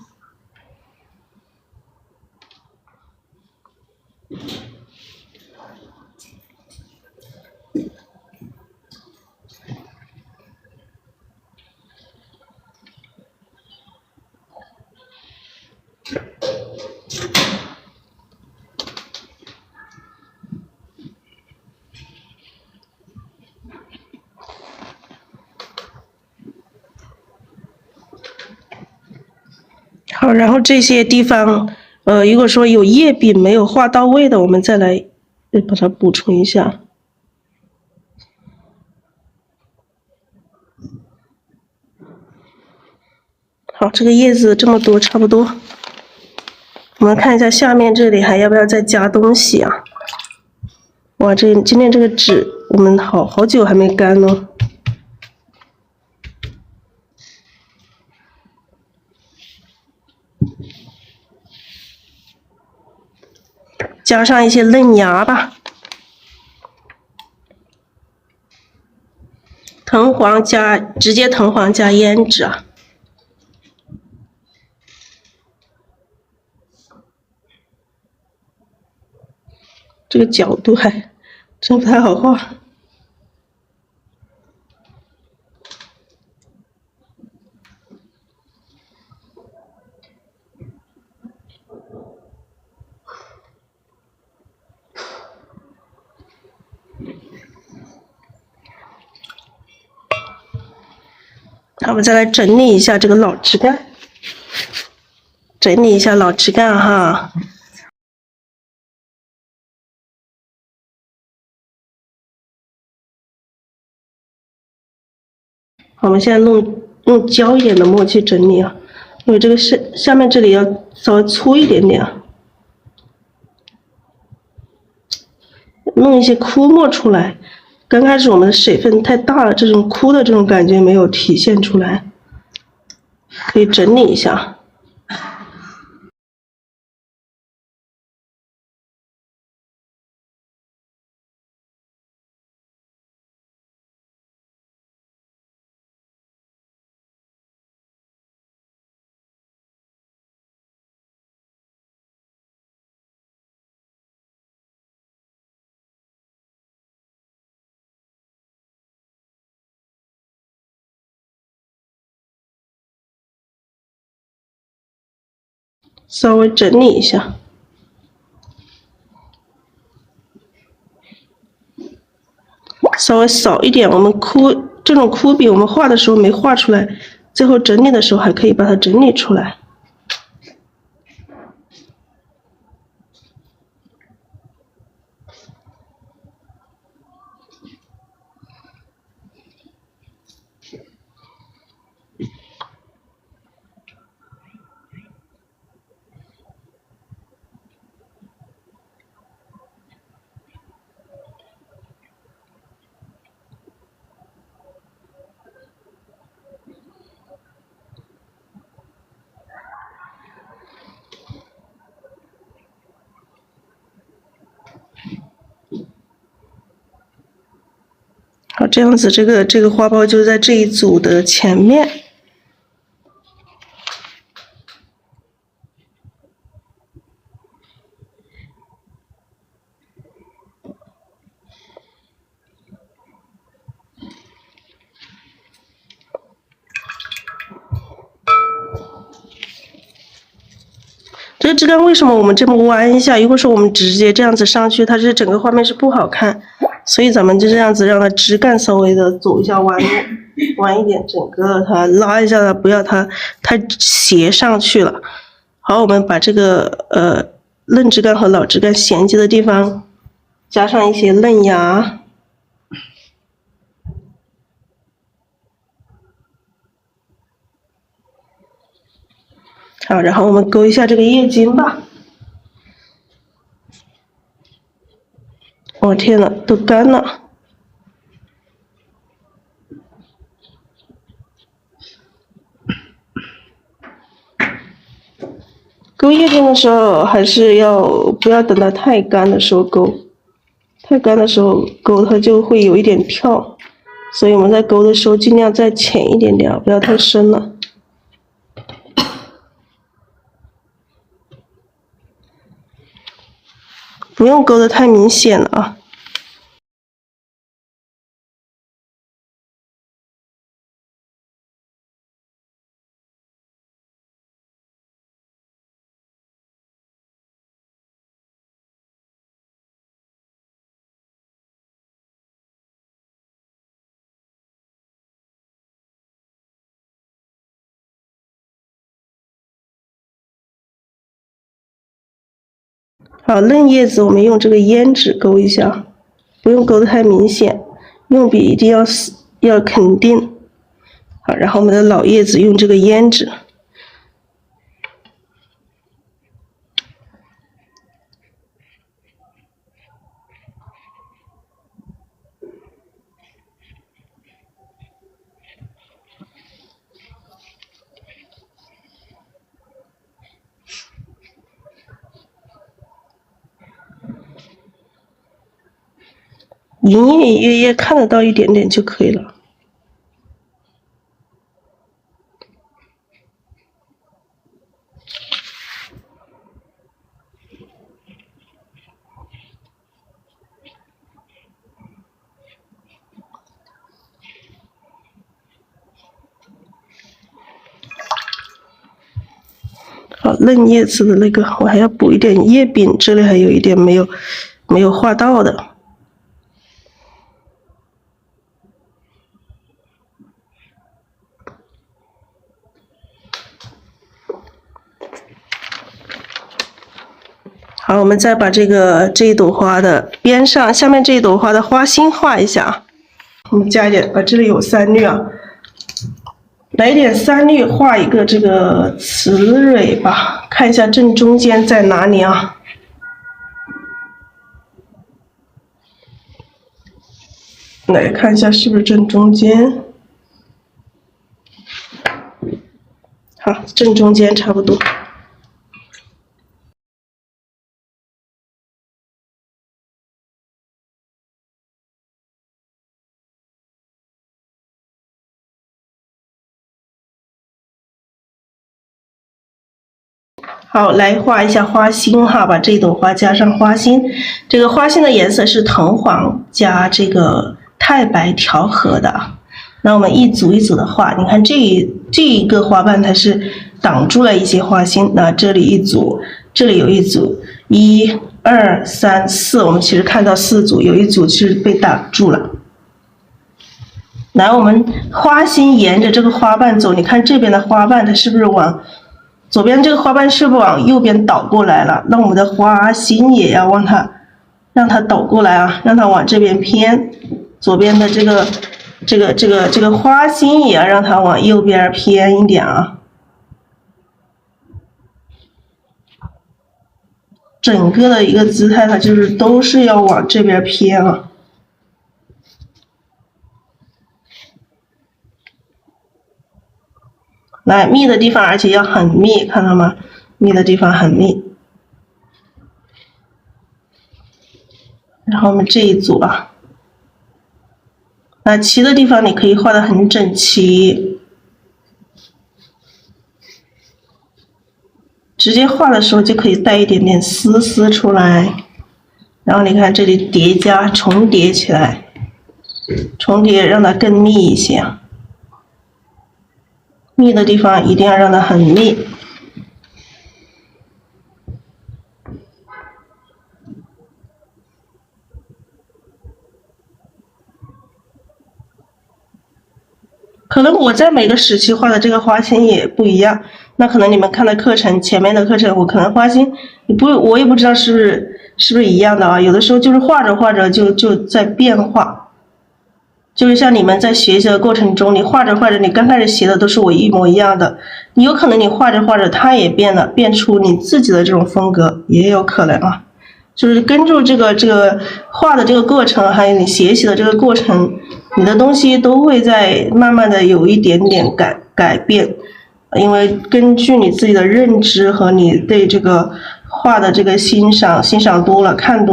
好，然后这些地方，如果说有叶柄没有画到位的，我们再来把它补充一下。好，这个叶子这么多，差不多。我们看一下下面这里还要不要再加东西啊？哇，今天这个纸我们好久还没干呢。加上一些嫩芽吧，直接藤黄加胭脂啊。这个角度还真不太好画。好，我们再来整理一下这个老枝干，整理一下老枝干哈。我们现在用胶一点的墨去整理啊，因为这个下面这里要稍微粗一点点啊，弄一些枯墨出来。刚开始我们的水分太大了，这种枯的这种感觉没有体现出来，可以整理一下。稍微整理一下，稍微少一点。我们这种枯笔，我们画的时候没画出来，最后整理的时候还可以把它整理出来。好，这样子，这个花苞就在这一组的前面。这个枝干为什么我们这么弯一下？如果说我们直接这样子上去，它是整个画面是不好看，所以咱们就这样子让它枝干稍微的走一下弯一点，整个它拉一下它，不要它太斜上去了。好，我们把这个嫩枝干和老枝干衔接的地方加上一些嫩芽。好，然后我们勾一下这个叶茎吧。我天呐，都干了。勾叶茎的时候，还是不要等它太干的时候勾，太干的时候勾它就会有一点跳，所以我们在勾的时候尽量再浅一点点，不要太深了。不用勾得太明显了啊。好，嫩叶子我们用这个胭脂勾一下，不用勾得太明显，用笔一定要肯定。好，然后我们的老叶子用这个胭脂。隐隐约约看得到一点点就可以了。好，嫩叶子的那个我还要补一点叶柄，这里还有一点没有画到的。好，我们再把这一朵花的边上，下面这一朵花的花心画一下。我们加一点，这里有三绿啊，来一点三绿，画一个这个雌蕊吧，看一下正中间在哪里啊？来看一下是不是正中间？好，正中间差不多。好，来画一下花心哈，把这朵花加上花心。这个花心的颜色是藤黄加这个太白调和的。那我们一组一组的画，你看这一个花瓣它是挡住了一些花心，那这里一组，这里有一组，1、2、3、4，我们其实看到4组，有一组是被挡住了。来，我们花心沿着这个花瓣走，你看这边的花瓣它是不是往左边这个花瓣是不是往右边倒过来了？那我们的花心也要让它倒过来啊，让它往这边偏。左边的这个花心也要让它往右边偏一点啊。整个的一个姿态，它就是都是要往这边偏啊。来，密的地方而且要很密，看到吗？密的地方很密。然后我们这一组啊，那齐的地方你可以画得很整齐，直接画的时候就可以带一点点丝丝出来。然后你看这里叠加重叠起来，重叠让它更密一些。密的地方一定要让它很密。可能我在每个时期画的这个花心也不一样，那可能你们看的课程前面的课程，我可能花心我也不知道是不是一样的啊？有的时候就是画着画着就在变化。就是像你们在学习的过程中，你画着画着，你刚开始学的都是我一模一样的，你有可能你画着画着它也变了，变出你自己的这种风格也有可能啊。就是跟住这个画的这个过程，还有你学习的这个过程，你的东西都会在慢慢的有一点点改变，因为根据你自己的认知和你对这个画的这个欣赏多了，看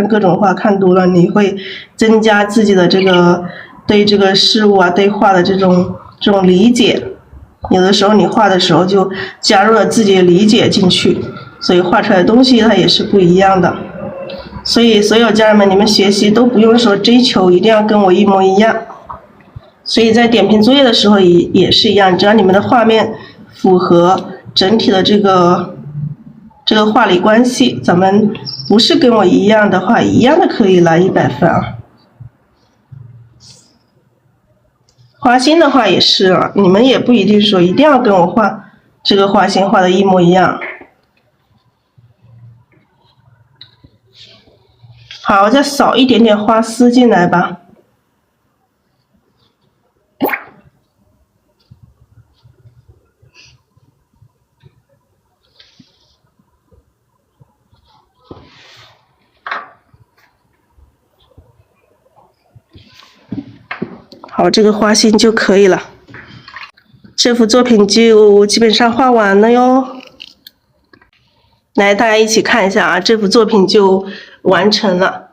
各种画看多了，你会增加自己的这个对这个事物啊，对画的这种理解。有的时候你画的时候就加入了自己的理解进去，所以画出来的东西它也是不一样的。所以所有家人们，你们学习都不用说追求一定要跟我一模一样。所以在点评作业的时候也是一样，只要你们的画面符合整体的这个画理关系，咱们不是跟我一样的话，一样的可以拿100分啊。花心的话也是啊，你们也不一定说一定要跟我画这个花心画的一模一样。好，再扫一点点花丝进来吧。好，这个花心就可以了。这幅作品就基本上画完了哟。来，大家一起看一下啊，这幅作品就完成了。